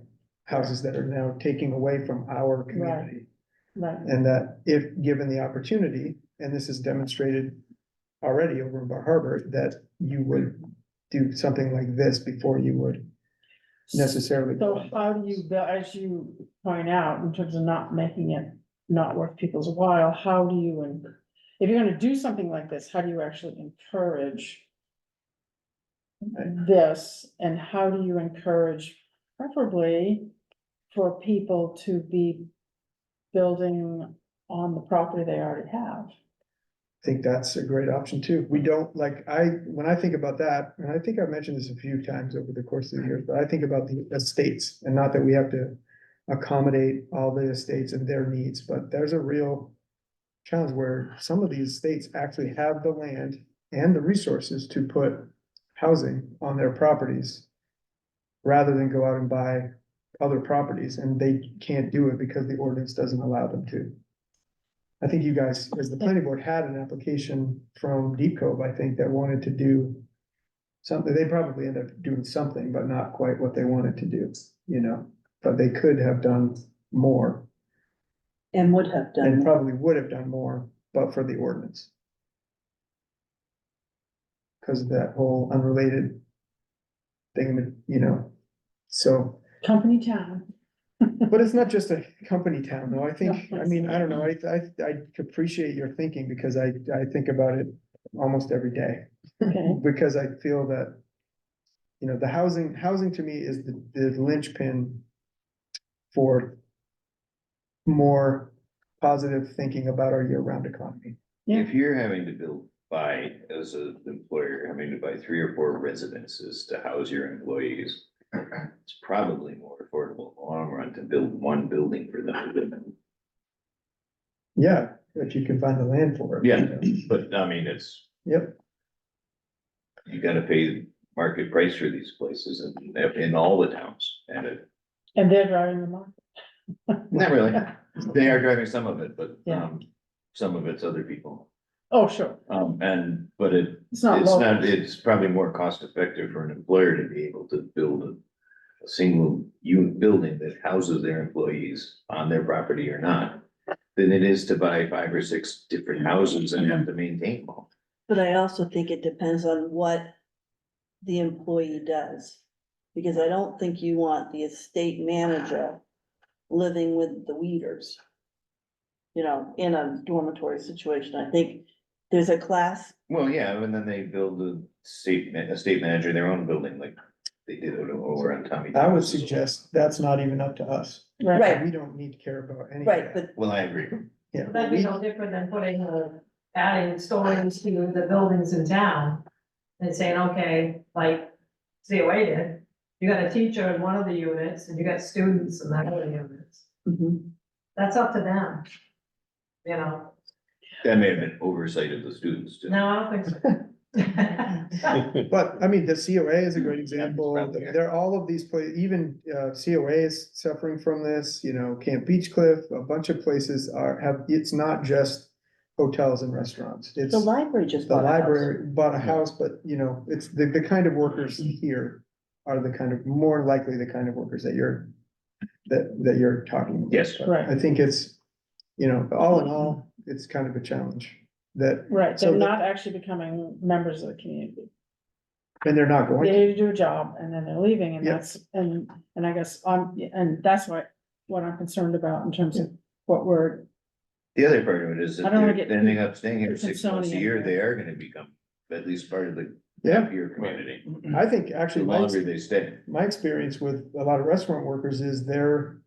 houses that are now taking away from our community. Right, And that if given the opportunity, and this is demonstrated already over in Bar Harbor, that you would do something like this before you would necessarily. so how do you, as you point out, in terms of not making it not worth people's while, how do you, if you're gonna do something like this, how do you actually encourage this, and how do you encourage preferably for people to be building on the property they already have? I think that's a great option too. We don't, like, when I think about that, and I think I've mentioned this a few times over the course of the years, but I think about the estates, and not that we have to accommodate all the estates and their needs, but there's a real challenge where some of these estates actually have the land and the resources to put housing on their properties, rather than go out and buy other properties, and they can't do it because the ordinance doesn't allow them to. I think you guys, as the planning board, had an application from Deep Cove, I think, that wanted to do something. They probably ended up doing something, but not quite what they wanted to do, you know? but they could have done more And would have done. and more. probably would have done more, but for the ordinance. Cause of that whole unrelated thing, you know, so, Company town. but it's not just a company town, though. I think, No, I mean, I don't know, I appreciate your thinking because I think about it almost every day. Okay, Because I feel that, you know, the housing to me is the linchpin for more positive thinking about our year-round economy. Yeah. If you're having to buy, as an employer, having to buy 3 or 4 residences to house your employees, it's probably more affordable in the long run to build one building for them to live in. Yeah, if you can find the land for it. Yeah, but I mean, it's, Yep, you gotta pay market price for these places in all the towns, and it, and they're driving the market. not really, they are driving some of it, but, Yeah. some of it's other people. Oh, sure, But it's not it's local. not, it's probably more cost effective for an employer to be able to build a single unit building that houses their employees on their property or not, than it is to buy 5 or 6 different houses and have to maintain them all. But I also think it depends on what the employee does. Because I don't think you want the estate manager living with the weeders. You know, in a dormitory situation. I think there's a class, Well, yeah, and then they build a state manager their own building, like they did over on Tommy. I would Davis's. suggest that's not even up to us. right, We don't need to care about any of right, that. but Well, I agree. Yeah, That'd be no different than putting, adding stories to the buildings in town. And saying, okay, like COA did, you got a teacher in one of the units and you got students in that other units. mhm. That's up to them. You know, That may have been oversight of the students too. no, I don't think so. but I mean, the COA is a great example. Probably, yeah. There are all of these places, even COA is suffering from this, you know, Camp Beechcliff, a bunch of places it's not just hotels and restaurants. It's The library just the bought a house. library bought a house, but you know, it's the kind of workers here are the kind of, more likely the kind of workers that you're talking about. Yes. Right. I think it's, you know, all in all, it's kind of a challenge that, Right, So they're the- not actually becoming members of the community. and they're not going They to. need to do a job and then they're leaving and Yep. that's, and I guess and that's what I'm concerned about in terms of what we're, The other part of it is I that don't wanna they're get ending up staying here too 6 months a Smithsonian year, here. they are gonna become at least part of the Yeah. happier community. I think The actually, longer they stay. my experience with a lot of restaurant workers is they're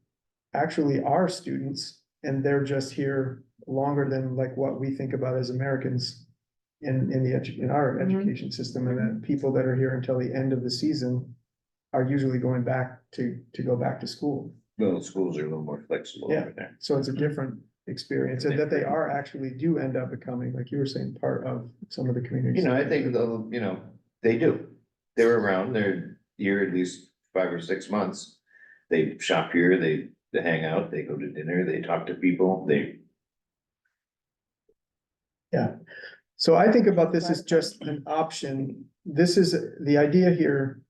actually are students and they're just here longer than like what we think about as Americans in our Mhm. education system, and that people that are here until the end of the season are usually going back to go back to school. Well, schools are a little more flexible Yeah. over there. So it's a different experience, and that they are actually do end up becoming, like you were saying, part of some of the communities. You know, I think they'll, they do. They're around, they're here at least 5 or 6 months. They shop here, they hang out, they go to dinner, they talk to people, So I think about this as just an option. This is the idea here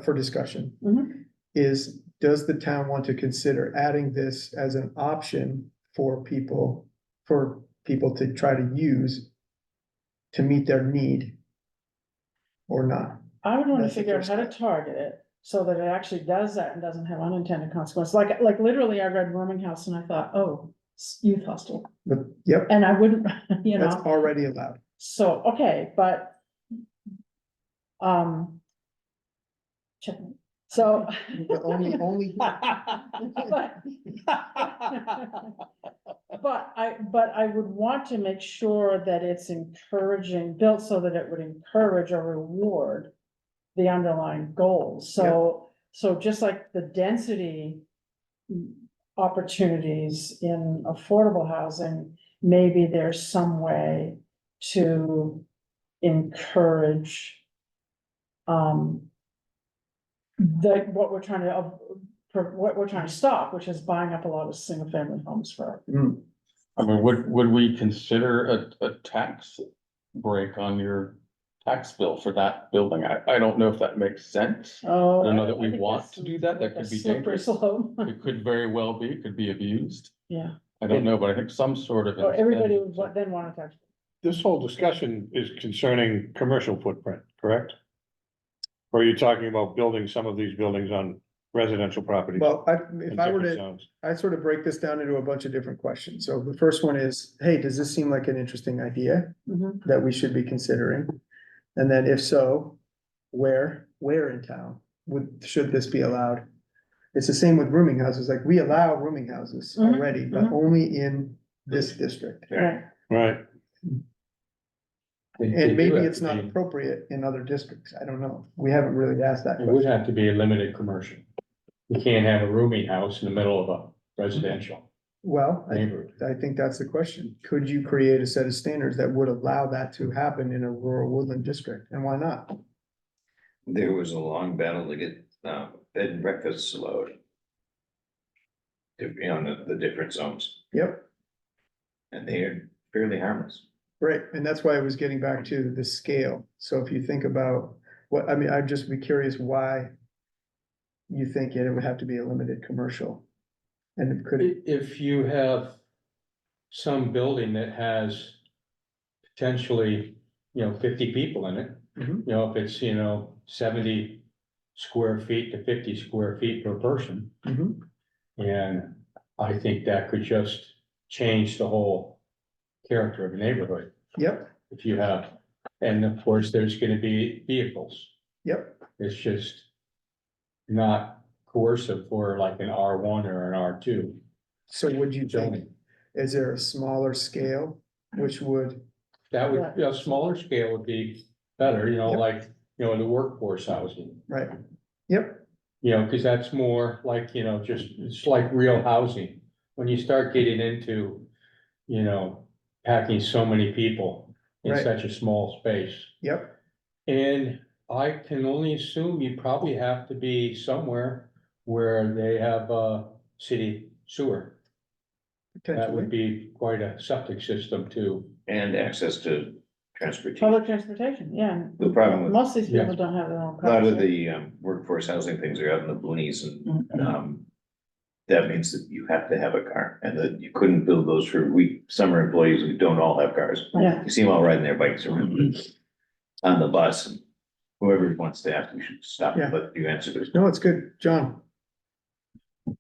for discussion. Mhm. Is, does the town want to consider adding this as an option for people to try to use to meet their need or not? I would wanna That's the figure out first how to step. target it. So that it actually does that and doesn't have unintended consequences. Like literally I read rooming house and I thought, oh, youth hostel. But, yep, And I wouldn't, you that's know, already allowed. so, okay, but. Check. So. But only. But I would want to make sure that it's encouraging, built so that it would encourage or reward the underlying goals. So just like the density opportunities in affordable housing, maybe there's some way to encourage what we're trying to stop, which is buying up a lot of single family homes for. Mm, I mean, would we consider a tax break on your tax bill for that building. I don't know if that makes sense. Oh. I don't know that we think want that's to do that. That a could be slippery dangerous. slope. It could very well be, it could be abused. Yeah, I don't know, but I think some sort of. or everybody incentive- would then want to tax. This whole discussion is concerning commercial footprint, correct? Or are you talking about building some of these buildings on residential properties? Well, in if I were different to, zones? I sort of break this down into a bunch of different questions. So the first one is, hey, does this seem like an interesting idea Mhm. that we should be considering? And then if so, where in town should this be allowed? It's the same with rooming houses, like we allow rooming houses Mhm, already, but mhm. only in this district. Right, Right, They And do maybe have it's to not be- appropriate in other districts, I don't know, we haven't really asked that It would question. have to be a limited commercial. You can't have a rooming house in the middle of a residential Well, neighborhood. I think that's the question, could you create a set of standards that would allow that to happen in a rural woodland district, and why not? There was a long battle to get, bed and breakfasts allowed. To be on the different zones, Yep, and they are fairly harmless. right, and that's why I was getting back to the scale, so if you think about what, I mean, I'd just be curious why you think it would have to be a limited commercial. And it could, If you have some building that has potentially, 50 people in it, Mhm. if it's, 70 square feet to 50 square feet per person. Mhm. And I think that could just change the whole character of a neighborhood. Yep, If you have, and of course, there's gonna be vehicles. yep, It's just not coercive for like an R1 or an R2 so would you think, zoning. is there a smaller scale which would, That would, a smaller scale would be better, Yep. like, in the workforce housing. right? Yep, Cause that's more like, just, it's like real housing. When you start getting into, packing so many people in Right. such a small space. yep, And I can only assume you probably have to be somewhere where they have a city sewer. That would potentially, be quite a septic system too. And access to transportation. public transportation, yeah. The problem with Most of these people Yeah. don't have their own a lot cars. of the workforce housing things are out in the boonies and, Mhm. that means that you have to have a car and that you couldn't build those for summer employees who don't all have cars. Yeah. You see them all riding their bikes around on the bus, and whoever wants to ask, we should stop Yeah. and let you answer this. no, it's good, John,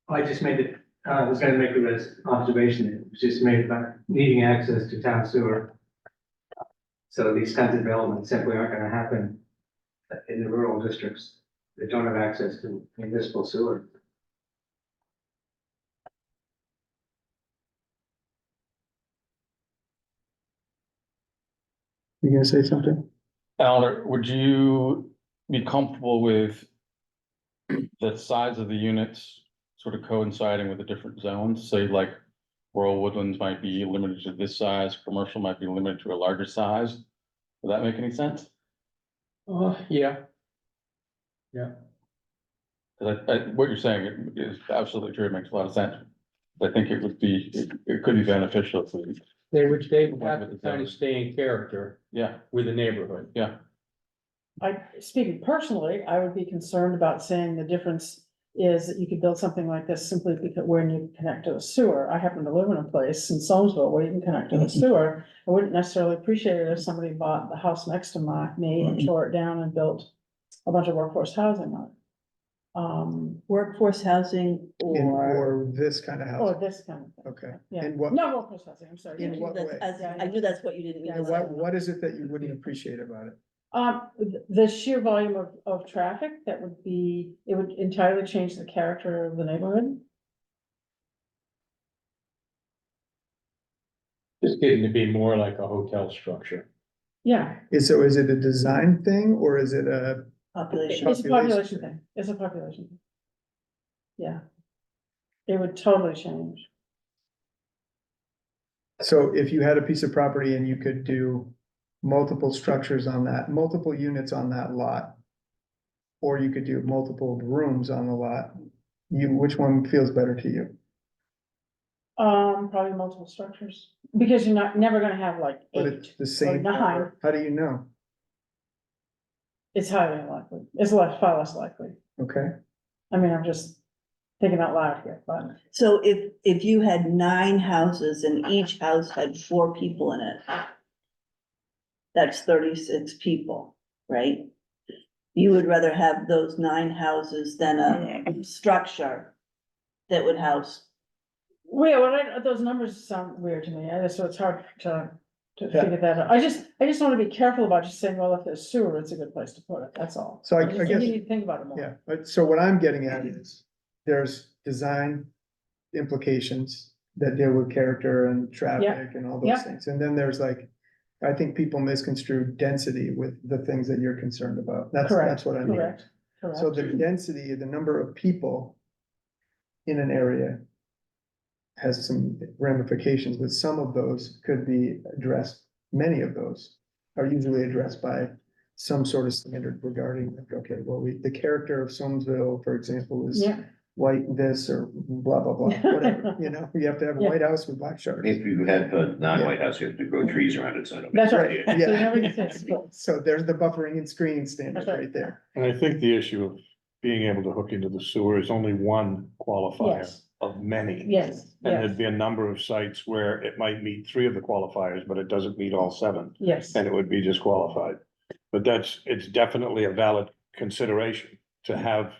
I just made it, I was gonna make a observation, it was just made about needing access to town sewer. So these kinds of developments simply aren't gonna happen in the rural districts that don't have access to municipal sewer. you gonna say something? Eleanor, would you be comfortable with the size of the units sort of coinciding with the different zones? Say like rural woodlands might be limited to this size, commercial might be limited to a larger size. Would that make any sense? Yeah, 'Cause what you're saying is absolutely true, it makes a lot of sense. I think it would be, it could be beneficial if we, they would With have the to kind of zone. stay in character yeah, with the neighborhood. yeah. Speaking personally, I would be concerned about saying the difference is that you could build something like this simply because when you connect to the sewer. I happen to live in a place in Soamesville where you can connect to the sewer. I wouldn't necessarily appreciate it if somebody bought the house next to me and tore it down and built a bunch of workforce housing on it. Workforce housing Or this kind of Or house, this kind of thing, okay, yeah. in what, No workforce housing, I'm sorry. In what way? I knew that's what you didn't mean. Yeah, to say. what is it that you wouldn't appreciate about it? The sheer volume of traffic, that would be, it would entirely change the character of the neighborhood. It's getting to be more like a hotel structure. Yeah, Is it a design thing, or is it a, Population. it's a population thing, it's a population thing. Yeah. It would totally change. so if you had a piece of property and you could do multiple structures on that, multiple units on that lot, or you could do multiple rooms on the lot, which one feels better to you? Probably multiple structures, because you're never gonna have like But it's 8 the same or 9. number, how do you know? it's highly unlikely, it's far less likely. Okay, I mean, I'm just thinking out loud here, but So if you had 9 houses and each house had 4 people in it, that's 36 people, right? You would rather have those 9 houses than a structure that would house. well, those numbers sound weird to me, so it's hard to Yeah. figure that out. I just wanna be careful about just saying, well, if there's sewer, it's a good place to put it, that's all. So I just think guess- you need to think about it more. yeah, but so what I'm getting at is, there's design implications that deal with character and traffic and all those Yeah. things, and then there's like, I think people misconstrue density with the things that you're concerned about, that's Correct, what I mean. correct, So correct. the density, the number of people in an area has some ramifications, but some of those could be addressed, many of those are usually addressed by some sort of standard regarding, like, okay, well, the character of Soamesville, for example, is Yeah, white this or blah, blah, blah, whatever, you know, you have to have a Yeah. white house with black shutters. If you have a non-White House, you have to grow trees around it, so. nobody that's can right. see it. So Yeah. nobody says, well, So there's the buffering and screening standard That's right. right there. And I think the issue of being able to hook into the sewer is only one qualifier Yes, of many. yes, And yes, there'd be a number of sites where it might meet 3 of the qualifiers, but it doesn't meet all 7, yes, and it would be disqualified. But it's definitely a valid consideration to have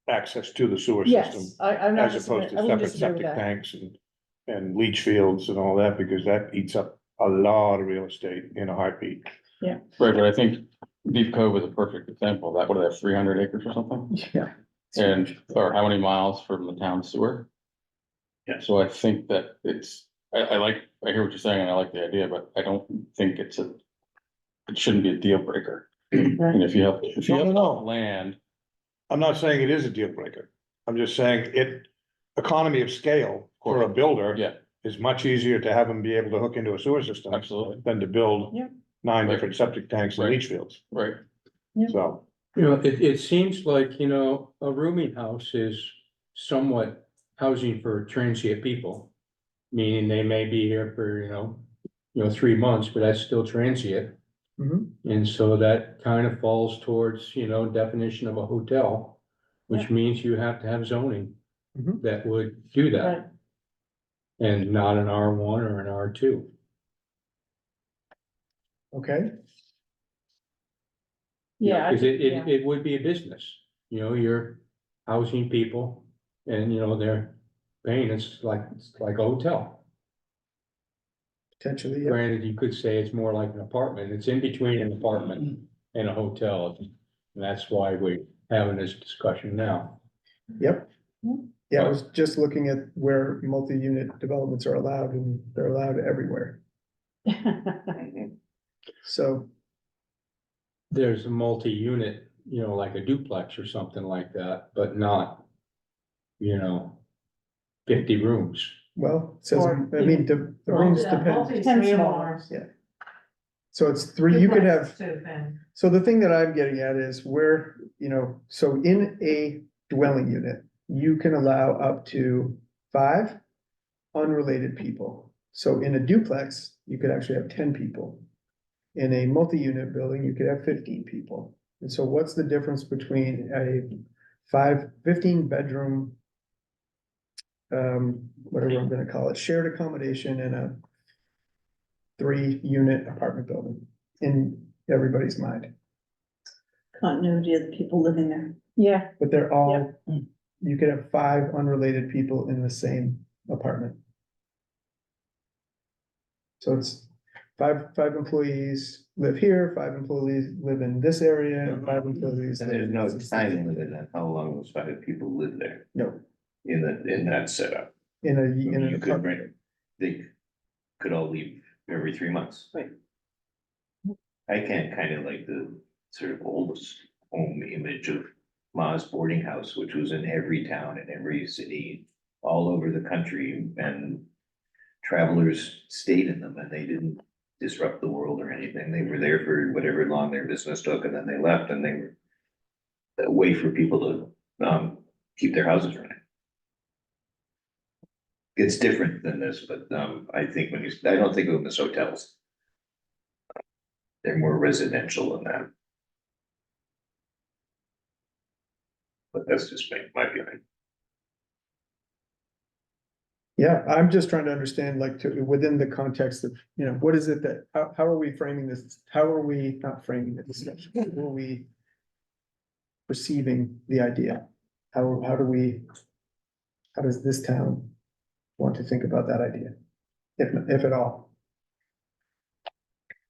access to the sewer system, yes, I'm not. as opposed to I wouldn't separate disagree with septic that. tanks and leach fields and all that, because that eats up a lot of real estate in a heartbeat. Right, but I think Deep Cove is a perfect example. That, what do they have, 300 acres or something? Yeah. And, or how many miles from the town sewer? Yeah. So I think that I hear what you're saying, and I like the idea, but I don't think it shouldn't be a deal breaker. And if you have No. land, I'm not saying it is a deal breaker. I'm just saying economy of scale for a builder. yeah, Is much easier to have them be able to hook into a sewer system. Absolutely. Than to build Yeah. 9 Right. different septic tanks and Right. leach fields, right, so. It seems like, a rooming house is somewhat housing for transient people. Meaning they may be here for, 3 months, but that's still transient. Mhm. And so that kind of falls towards, definition of a hotel, which means you have to have zoning Mhm. that would do Right, that. And not an R1 or an R2. Okay, yeah. I Cause think- yeah. it would be a business, you're housing people and, they're paying, it's like a hotel. potentially, yeah. Granted, you could say it's more like an apartment, it's in between an apartment and a hotel. And that's why we're having this discussion now. Yep. Yeah, I was just looking at where multi-unit developments are allowed, and they're allowed everywhere, so. There's a multi-unit, like a duplex or something like that, but not, 50 rooms. Well, it says, Or I mean, the rooms Yeah, depend, multi- Ten three or small more. ones. yeah. So it's 3, you could have, Two, then. so the thing that I'm getting at is where, so in a dwelling unit, you can allow up to 5 unrelated people. So in a duplex, you could actually have 10 people. In a multi-unit building, you could have 15 people. And so what's the difference between a 15 bedroom, whatever I'm gonna call it, shared accommodation and a 3-unit apartment building in everybody's mind? Continuity of the people living there. Yeah, But they're all, you could have 5 unrelated people in the same apartment. So it's five employees live here, 5 employees live in this area, and 5 employees. And there's no time limit on how long those 5 people live there. No, In that setup. in an You could apartment. rent, they could all leave every 3 months. Right. I can't kind of like the sort of oldest home image of Ma's boarding house, which was in every town and every city all over the country, and travelers stayed in them and they didn't disrupt the world or anything. They were there for whatever long their business took, and then they left, and they were a way for people to keep their houses running. It's different than this, but I think I don't think of them as hotels. They're more residential than that. but that's just my feeling. Yeah, I'm just trying to understand, like, within the context of, you know, what is it that, how are we framing this? How are we not framing the discussion? How are we perceiving the idea? How does this town want to think about that idea? If at all?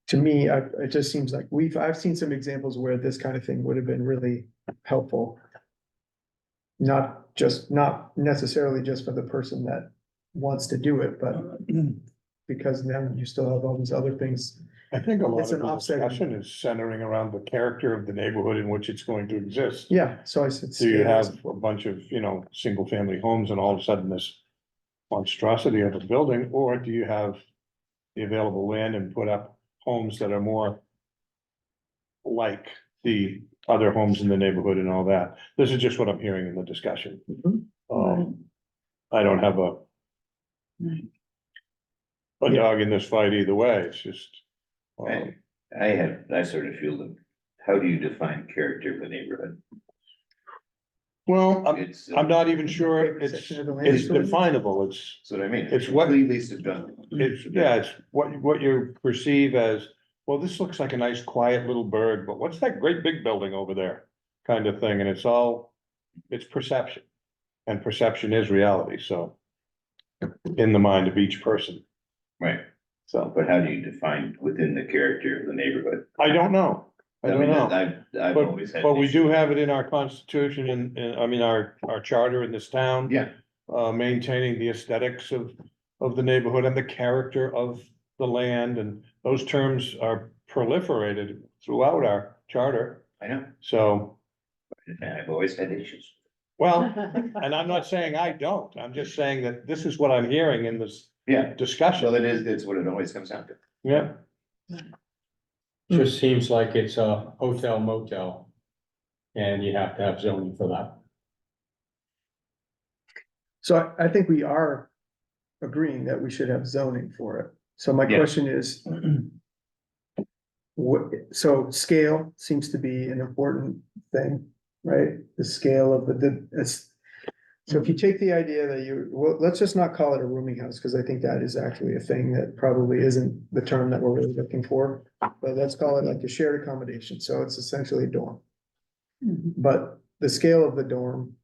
To me, it just seems like I've seen some examples where this kind of thing would have been really helpful. Not necessarily just for the person that wants to do it, but because then you still have all these other things. I think a lot It's of an the offsetting- discussion is centering around the character of the neighborhood in which it's going to exist. Yeah, so I said. Do you scale is- have a bunch of, you know, single family homes and all of a sudden this monstrosity of a building, or do you have the available land and put up homes that are more like the other homes in the neighborhood and all that? This is just what I'm hearing in the discussion. Mhm. I don't have a Yeah. dog in this fight either way. It's just. I sort of feel that, how do you define character of the neighborhood? Well, It's, I'm not even sure it's Section of the land it's use ordinance? definable. It's, that's what I mean. it's what- Completely subjective. it's what you perceive as, well, this looks like a nice quiet little bird, but what's that great big building over there? Kind of thing, and it's perception. And perception is reality, so. In the mind of each person, Right, so, but how do you define within the character of the neighborhood? I don't know. I don't mean, know. I've always had. But we an do issue. have it in our constitution and, I mean, our charter in this town. Yeah, Maintaining the aesthetics of the neighborhood and the character of the land, and those terms are proliferated throughout our charter, I know, so, and I've always had issues. well, and I'm not saying I don't, I'm just saying that this is what I'm hearing in this Yeah, so discussion, it's what it always comes down to. yeah. Just seems like it's a hotel motel. And you have to have zoning for that. So I think we are agreeing that we should have zoning for it. So my Yeah. question is. So scale seems to be an important thing, right? The scale of so if you take the idea that well, let's just not call it a rooming house, because I think that is actually a thing that probably isn't the term that we're really looking for. But let's call it like a shared accommodation, so it's essentially a dorm. But the scale of the dorm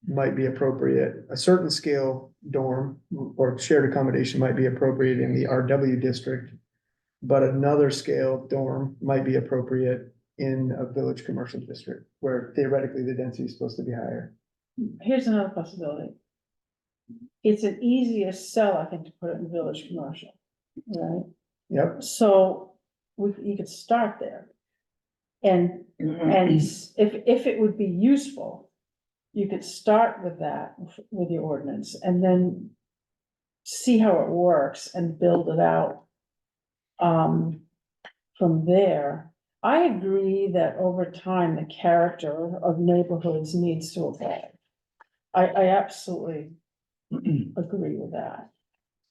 might be appropriate, a certain scale dorm or shared accommodation might be appropriate in the RW district. But another scale dorm might be appropriate in a village commercial district, where theoretically the density is supposed to be higher. Here's another possibility. It's an easier sell, I think, to put it in village commercial, right? Yep, So you could start there. And if it would be useful, you could start with that, with your ordinance, and then see how it works and build it out. From there, I agree that over time, the character of neighborhoods needs to evolve. I absolutely agree with that.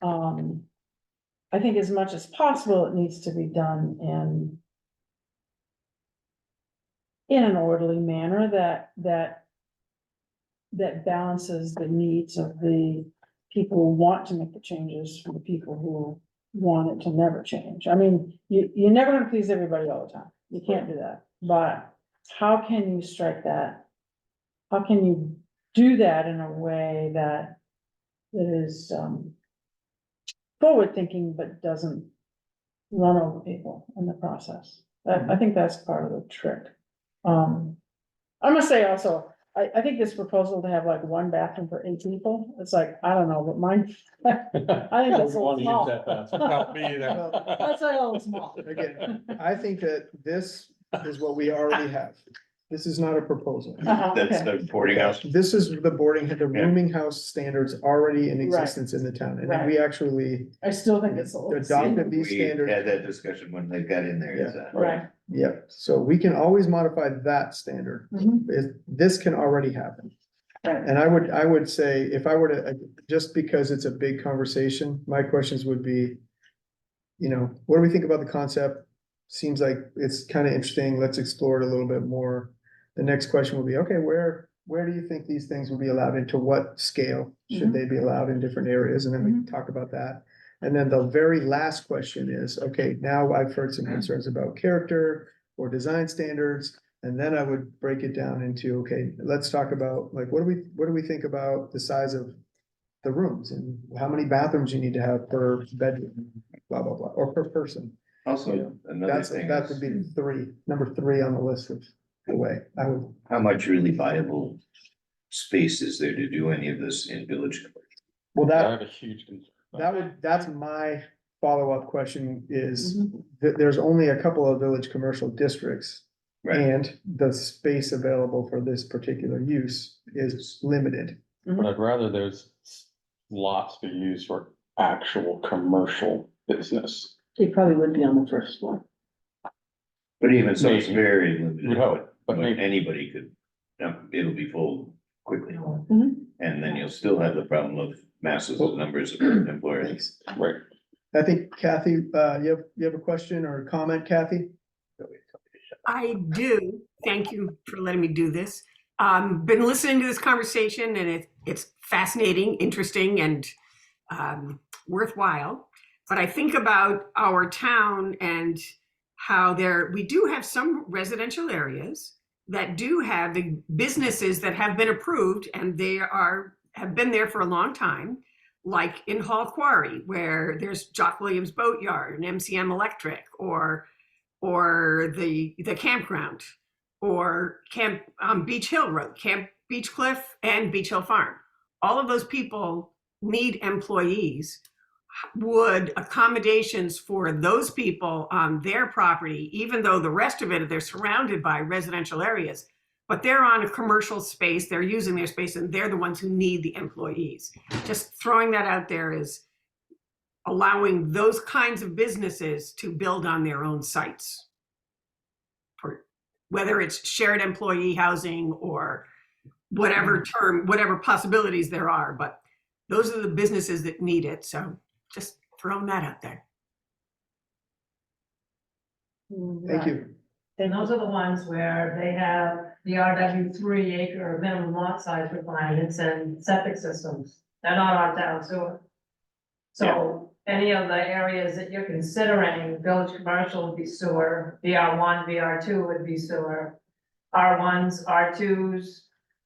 I think as much as possible, it needs to be done in an orderly manner that balances the needs of the people who want to make the changes from the people who want it to never change. I mean, you're never gonna please everybody all the time. You can't do that. But how can you strike that? How can you do that in a way that is forward thinking, but doesn't run over people in the process? I think that's part of the trick. I must say also, I think this proposal to have like one bathroom for 8 people, it's like, I don't know, but mine, I think that's a little small. Help me there. That's a little small. again, I think that this is what we already have. This is not a proposal. That's Okay. the boarding house. This is the rooming house standards already in existence in the town, and then we actually I still think it's a little. adopted these We standards. had that discussion when they got in there. It's, Right. Yep, so we can always modify that standard. Mhm. This can already happen. Right. And I would say, if I were to, just because it's a big conversation, my questions would be, you know, what do we think about the concept? Seems like it's kind of interesting, let's explore it a little bit more. The next question will be, okay, where where do you think these things would be allowed, into what scale should they be allowed in different areas? And then we can talk about that. And then the very last question is, okay, now I've heard some concerns about character or design standards. And then I would break it down into, okay, let's talk about, like, what do we think about the size of the rooms and how many bathrooms you need to have per bedroom, blah, blah, blah, or per person. Also, another thing That would is, be number three on the list of the way I would. how much really viable space is there to do any of this in village? Well, I that, have a huge concern. that's my follow-up question is that there's only a couple of village commercial districts. Right, And the space available for this particular use is limited. But I'd rather there's lots be used for actual commercial business. He probably would be on the first one. but even so, it's Maybe. very limited. Would hope, but maybe. Anybody could, it'll be full quickly. Mhm. And then you'll still have the problem of massive numbers of employers. Right. I think Kathy, you have a question or a comment, Kathy? I do. Thank you for letting me do this. Been listening to this conversation and it's fascinating, interesting, and worthwhile. But I think about our town and how we do have some residential areas that do have the businesses that have been approved and have been there for a long time, like in Hall Quarry, where there's Jock Williams Boatyard and MCM Electric, or the campground, or Camp Beach Hill Road, Camp Beach Cliff, and Beach Hill Farm. All of those people need employees. Would accommodations for those people on their property, even though the rest of it, they're surrounded by residential areas, but they're on a commercial space, they're using their space, and they're the ones who need the employees. Just throwing that out there is allowing those kinds of businesses to build on their own sites. For whether it's shared employee housing or whatever possibilities there are, but those are the businesses that need it. So just throwing that out there. Thank you. And those are the ones where they have the RW 3 acre minimum lot size requirements and septic systems. They're not on town sewer. So any of the areas that you're considering, village commercial would be sewer, VR1, VR2 would be sewer. R1s, R2s,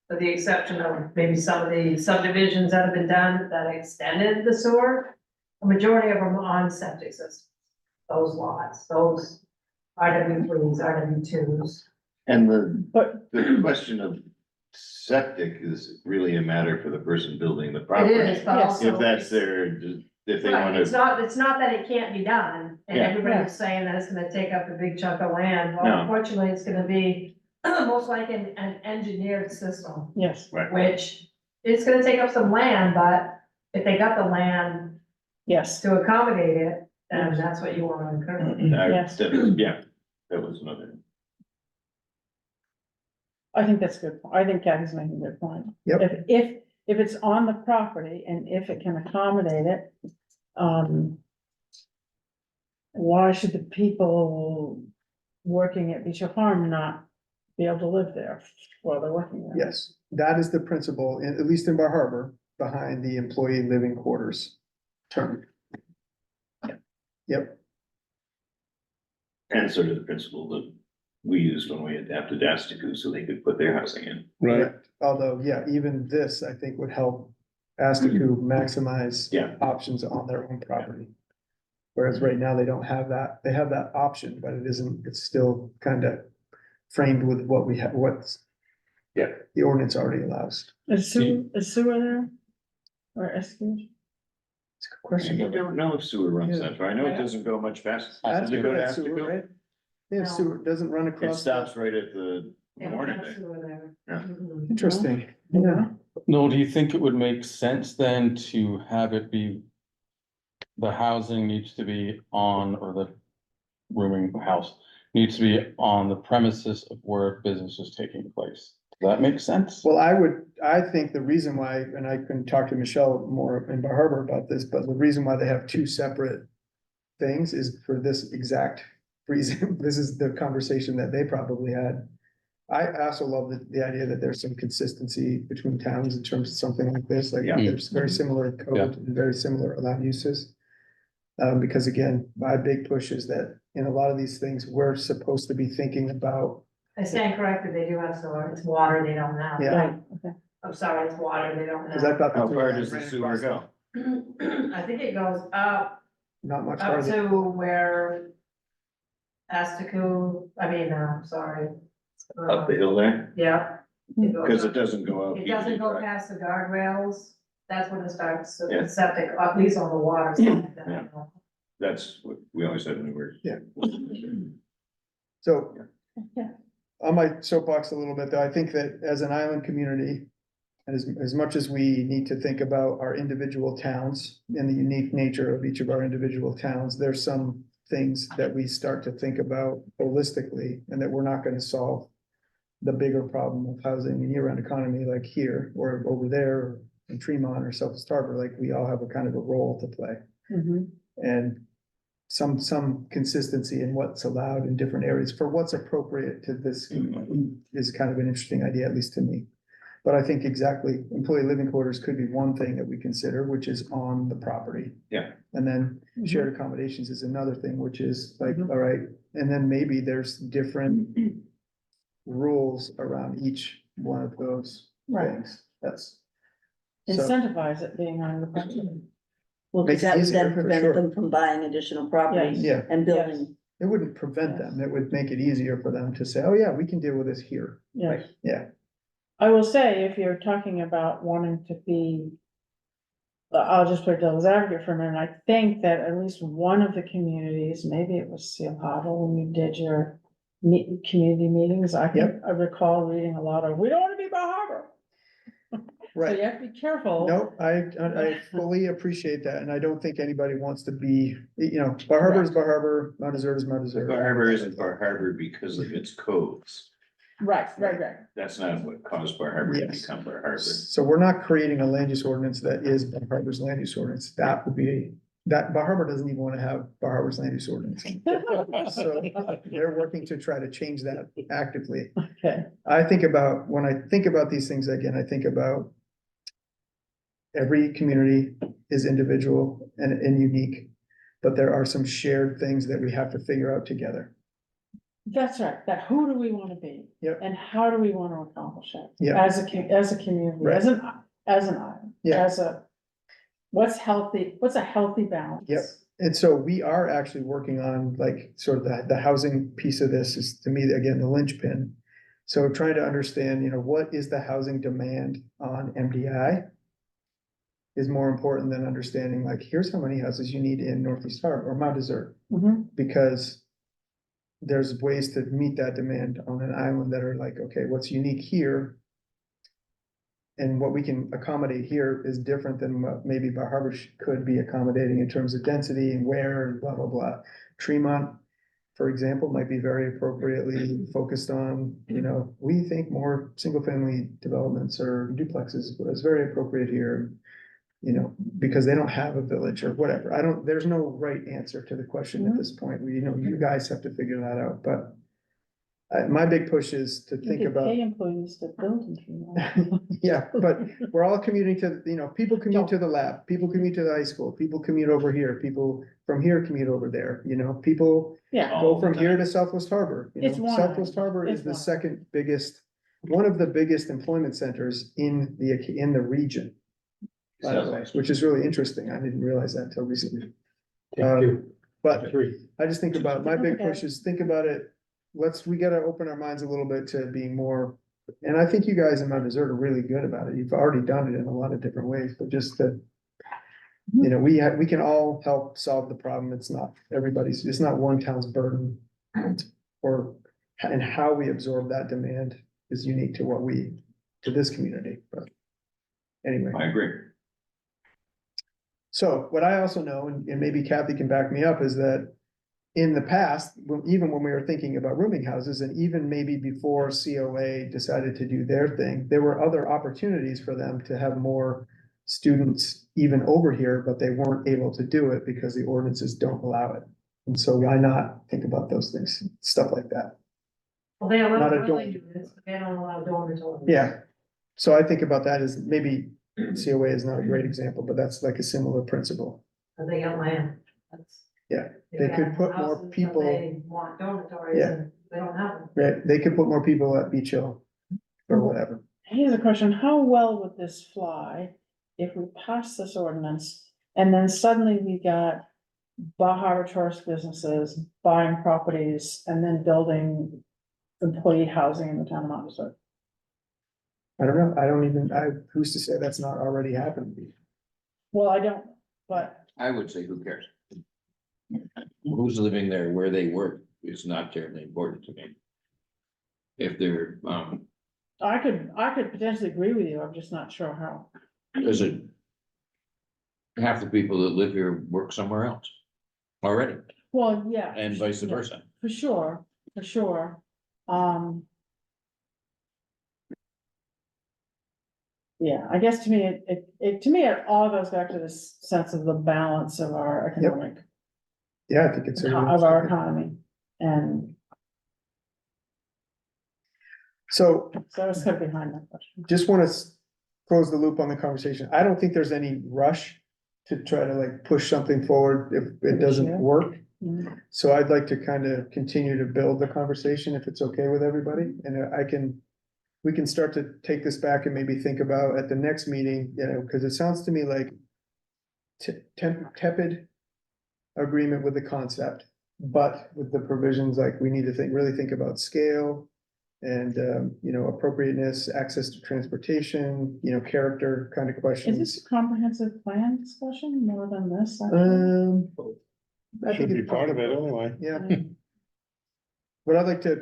with the exception of maybe some of the subdivisions that have been done that extended the sewer. A majority of them are on septic systems, those lots, those RW3s, RW2s. And the question of septic is really a matter for the person building the It property. is, but Yes. also. If that's if they Right, wanna. it's not that it can't be done, and Yeah. everybody's saying that it's gonna take up a big chunk of land. Well, No. unfortunately, it's gonna be most like an engineered system, Yes, which it's gonna take up some land, but if they got the land yes. to accommodate it, then that's what you wanna encourage. Yes. That was another. I think that's good. I think Kathy's making a good point. Yep. If it's on the property and if it can accommodate it, why should the people working at Beach Hill Farm not be able to live there while they're working there? Yes, that is the principle, at least in Bar Harbor, behind the employee living quarters term. Yep, And sort of the principle that we used when we adapted Astiku so they could put their housing in. Right, correct. Although, yeah, even this, I think, would help Astiku maximize Yeah. options on their own property. Whereas right now, they don't have that, they have that option, but it isn't, it's still kind of framed with what we have, what's the ordinance already allows. Is sewer there? Or excuse? It's a good question. I don't know if sewer runs that far. I know it doesn't go much faster. Does it go to Sewer, Astiku? right? Yeah, No. sewer doesn't run It across. stops right at the Yeah, morning that's there. over there. Yeah. Mhm. Interesting, Yeah. yeah. No, do you think it would make sense then to have it be? The housing needs to be on, or the rooming house needs to be on the premises of where business is taking place. Does that make sense? Well, I think the reason why, and I can talk to Michelle more in Bar Harbor about this, but the reason why they have two separate things is for this exact reason. This is the conversation that they probably had. I also love the idea that there's some consistency between towns in terms of something like this, like Yeah. there's very similar code and very similar allowed uses. Because again, my big push is that in a lot of these things, we're supposed to be thinking about, I stand corrected, they do have solar, it's water, they don't have. Yeah. Right, okay. I'm sorry, it's water, they don't because I have. thought. How the far three does the ran sewer across go? I think it goes up, Not much up farther. to where Astaku, sorry. Up the hill there? Yeah. It goes Because up. it doesn't go up. It doesn't easy, go right? past the guardrails, that's when it starts, so Yeah. the septic, at least on the water side. then I Yeah. know. That's what we always said when we were. Yeah. So. Yeah. On my soapbox a little bit, though, I think that as an island community, as much as we need to think about our individual towns and the unique nature of each of our individual towns, there's some things that we start to think about holistically and that we're not gonna solve the bigger problem of housing and year-round economy like here or over there or in Tremont or Southwest Harbor, like we all have a kind of a role to play. Mhm. And some consistency in what's allowed in different areas for what's appropriate to this is kind of an interesting idea, at least to me. But I think exactly, employee living quarters could be one thing that we consider, which is on the property. Yeah. And then shared accommodations is another thing, which is like, Mhm. all right, and then maybe there's different rules around each one of those Right. things. That's. So, Incentivize it being on the property. Well, Makes because it that would easier, then for prevent sure. them from buying additional properties Yeah. and building. it wouldn't prevent them. It would make it easier for them to say, oh yeah, we can deal with this here. Yes. Yeah. I will say, if you're talking about wanting to be, I'll just play devil's advocate for a minute. I think that at least one of the communities, maybe it was Seal Harbor, when you did your community meetings, I recall reading a lot of, we don't want to be Bar Harbor. So Right. you have to be careful. No, I fully appreciate that, and I don't think anybody wants to be, Bar Harbor is Bar Harbor, Mount Desert is Mount Desert. Bar Harbor isn't Bar Harbor because of its codes. Right. That's not what caused Bar Harbor to Yes. become Bar Harbor. So we're not creating a land use ordinance that is Bar Harbor's land use ordinance. That would be, that Bar Harbor doesn't even want to have Bar Harbor's land use ordinance. So they're working to try to change that actively. Okay, When I think about these things again, I think about every community is individual and unique, but there are some shared things that we have to figure out together. that's right. That who do we want to be? Yep. And how do we want to accomplish it? Yeah. As a community, Right. as an island. Yeah. What's healthy, what's a healthy balance? Yep. And so we are actually working on like sort of the housing piece of this is to me, again, the linchpin. So trying to understand, what is the housing demand on MDI? Is more important than understanding like, here's how many houses you need in Northeast Harbor or Mount Desert. Mhm. Because there's ways to meet that demand on an island that are like, okay, what's unique here? And what we can accommodate here is different than what maybe Bar Harbor could be accommodating in terms of density and where and blah, blah, blah. Tremont, for example, might be very appropriately focused on, we think more single-family developments or duplexes is very appropriate here. Because they don't have a village or whatever. There's no right answer to the question at this point. You guys have to figure that out, but my big push is to You think could about, pay employees to build in Tremont. yeah, but we're all commuting to, people commute to the lab, people commute to the high school, people commute over here, people from here commute over there, people Yeah, go from here to Southwest Harbor. It's one Southwest island. Harbor is It's the one second biggest, one of the biggest employment centers in the region. By the way, which is really interesting. I didn't realize that until recently. But Three. I just think about, my big Okay. push is think about it. We gotta open our minds a little bit to being more, and I think you guys in Mount Desert are really good about it. You've already done it in a lot of different ways, but just to. We can all help solve the problem. It's not one town's burden. And how we absorb that demand is unique to this community, but. Anyway. I agree. So what I also know, and maybe Kathy can back me up, is that in the past, even when we were thinking about rooming houses, and even maybe before COA decided to do their thing, there were other opportunities for them to have more students even over here, but they weren't able to do it because the ordinances don't allow it. And so why not think about those things, stuff like that? Well, they allow Not a dwelling dorm. units, but they don't allow dormitories. Yeah, so I think about that as maybe COA is not a great example, but that's like a similar principle. But they got land. That's- Yeah, they could got put more houses, but people- They want dormitories Yeah. and they don't have them. Right, they could put more people at Beach Hill or whatever. Here's a question, how well would this fly if we pass this ordinance and then suddenly we got Bar Harbor tourist businesses buying properties and then building employee housing in the town of Montezut? I don't know, who's to say that's not already happened? Well, I don't, but I would say, who cares? Who's living there, where they work is not terribly important to me. If they're, I could potentially agree with you, I'm just not sure how. Is it? Half the people that live here work somewhere else already, Well, yeah. and vice yeah, versa. For sure, for sure. Yeah, I guess to me, it all goes back to this sense of the balance of our economic, Yeah, I think it's. of our economy. And So so I was kind of behind that question. just want to close the loop on the conversation. I don't think there's any rush to try to like push something forward if it doesn't Sure. work. Mhm. So I'd like to kind of continue to build the conversation if it's okay with everybody. And we can start to take this back and maybe think about at the next meeting, you know, because it sounds to me like tepid agreement with the concept, but with the provisions, like we need to really think about scale and, you know, appropriateness, access to transportation, you know, character kind of Is questions. this a comprehensive plan discussion more than this? actually? I Should think be it's part of it anyway. Yeah, Yeah. but I'd like to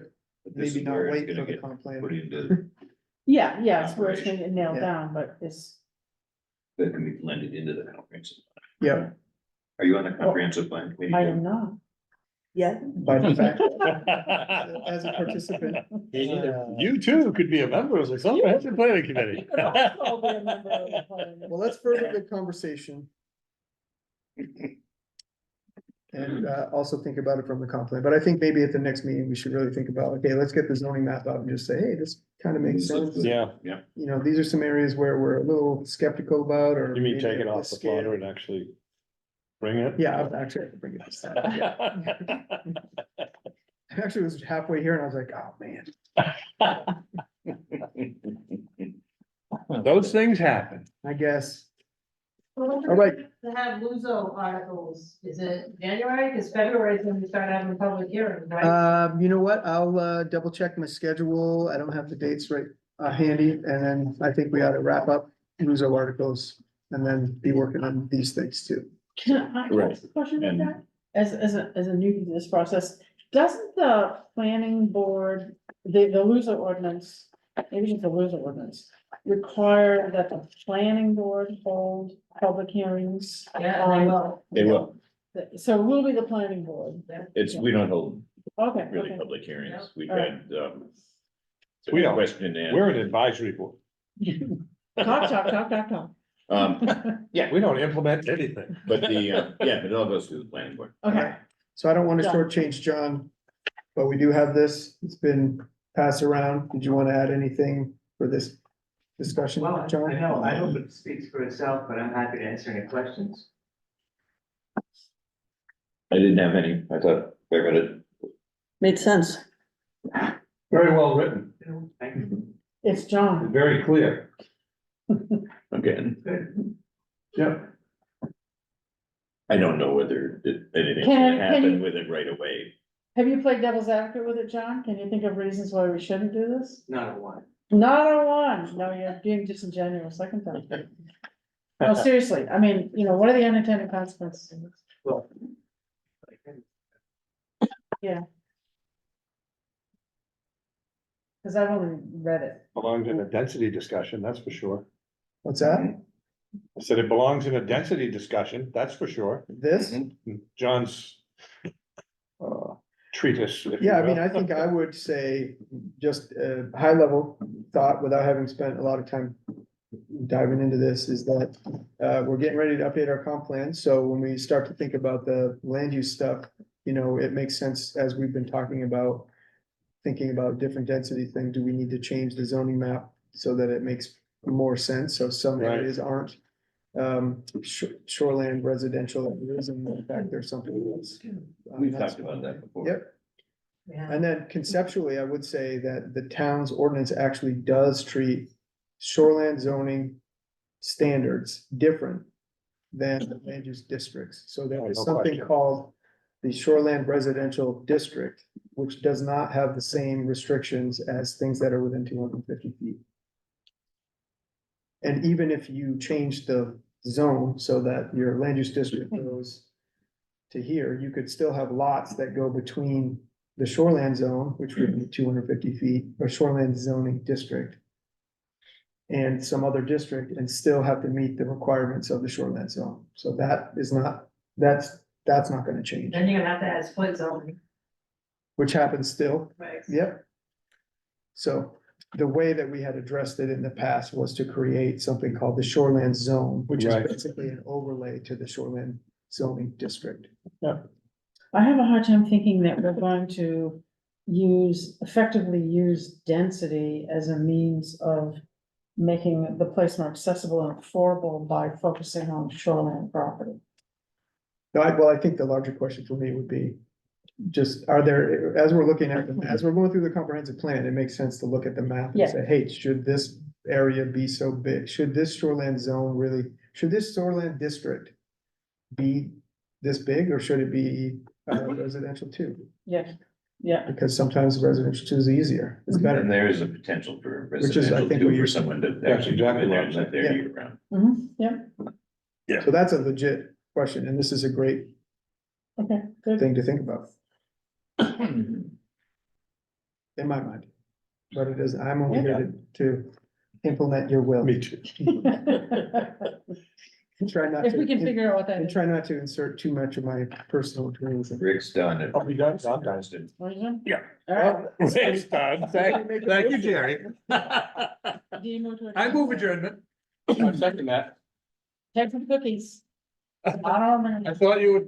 This maybe is not where it's wait gonna for the get comp plan. put into, Yeah, it's where it's gonna get nailed Yeah. down, but it's, that can be blended into the comprehensive. Yeah, Are you on the comprehensive plan committee? I am not. Yeah, by the fact, as a participant. You too could be a member of the comprehensive planning committee. I'll be a member of the planning. Well, let's further the conversation. And also think about it from the comp plan, but I think maybe at the next meeting, we should really think about, okay, let's get the zoning map out and just say, hey, this kind of makes This looks sense. good. Yeah, You know, these are some areas where we're a little skeptical about, or. you mean maybe take it at off this the scale. plotter and actually bring it? Yeah, I'll actually have to bring it this time. Yeah. I actually was halfway here and I was like, oh, man, Those things happen. I guess. All right. To have LUZO articles, is it January? Because February is when we start having public hearings, right? You know what? I'll double check my schedule. I don't have the dates right handy, and then I think we ought to wrap up LUZO articles and then be working on these things too. Can I Right. ask a question about And- that? As a newbie to this process, doesn't the planning board, the LUZO ordinance, maybe just the LUZO ordinance, require that the planning board hold public hearings? Yeah, they will. They will, So we'll be the planning board. it's, we don't hold Okay, really okay. public hearings, we've All right. had, We don't. question and. We're an advisory board. Talk. We don't implement anything. But the, yeah, but it all goes through the planning board. Okay, So I don't want to Yeah. shortchange John, but we do have this. It's been passed around. Did you want to add anything for this discussion, Well, John? I hope it speaks for itself, but I'm happy to answer any questions. I didn't have any, I thought I read it. made sense. Very well written, Thank you. it's John. very clear. Again, Yep. I don't know whether anything's Can gonna you- happen with it right away. Have you played devil's advocate with it, John? Can you think of reasons why we shouldn't do this? Not a one. Not a one. No, you're being disingenuous. I can tell. No, seriously. I mean, you know, what are the unintended consequences of this? Well. Cause I've only read it. Belongs in a density discussion, that's for sure. What's that? I said it belongs in a density discussion, that's for sure. This? John's treatise. if you Yeah, I mean, will. I think I would say just a high level thought without having spent a lot of time diving into this is that we're getting ready to update our comp plan. So when we start to think about the land use stuff, you know, it makes sense as we've been talking about thinking about different density thing, do we need to change the zoning map so that it makes more sense, so some Right. areas aren't shoreland residential areas, and in fact, there's something else. We've talked about that before. Yep, Yeah. and then conceptually, I would say that the town's ordinance actually does treat shoreland zoning standards different than the land use districts. So there Oh, is no something question. called the shoreland residential district, which does not have the same restrictions as things that are within 250 feet. And even if you change the zone so that your land use district goes to here, you could still have lots that go between the shoreland zone, which would be 250 feet, or shoreland zoning district, and some other district, and still have to meet the requirements of the shoreland zone. So that is not, that's not gonna change, Then you're gonna have to add split zoning, which happens still. right? Yep. So the way that we had addressed it in the past was to create something called the shoreland zone, which is Right. basically an overlay to the shoreland zoning district. I have a hard time thinking that we're going to effectively use density as a means of making the place more accessible and affordable by focusing on shoreline property. No, well, I think the larger question for me would be, just, are there, as we're looking at, as we're going through the comprehensive plan, it makes sense to look at the map and Yeah. say, hey, should this area be so big? Should this shoreland zone really, should this shoreland district be this big, or should it be residential too? Yeah, yeah. Because sometimes residential two is easier, it's better. And there is a potential for Which is, I residential think, too, what for you're- someone to That's actually move exactly in there what and I'm live there saying. year round. Yeah, So that's a legit question, and this is a great okay, good. thing to think about. In my mind, but it is, I'm only here to implement your will. Me too. Try not If we can to, figure out what that and is. try not to insert too much of my personal opinions. Rick's done it. Oh, we done? I'm done. What is it? Yeah. All right. It's done. Thank you, Jerry. Do you move to I move adjourn? adjournment. I second that. Take some cookies. I don't remember. I thought you would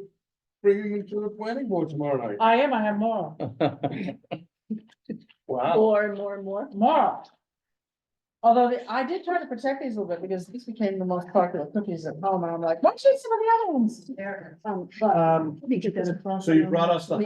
bring me to the planning board tomorrow night. I am, I have more, Wow. More. more. Although I did try to protect these a little bit because these became the most popular cookies at home, and I'm like, why should some of the other ones? There. But. Um, we get this across So you the- brought us the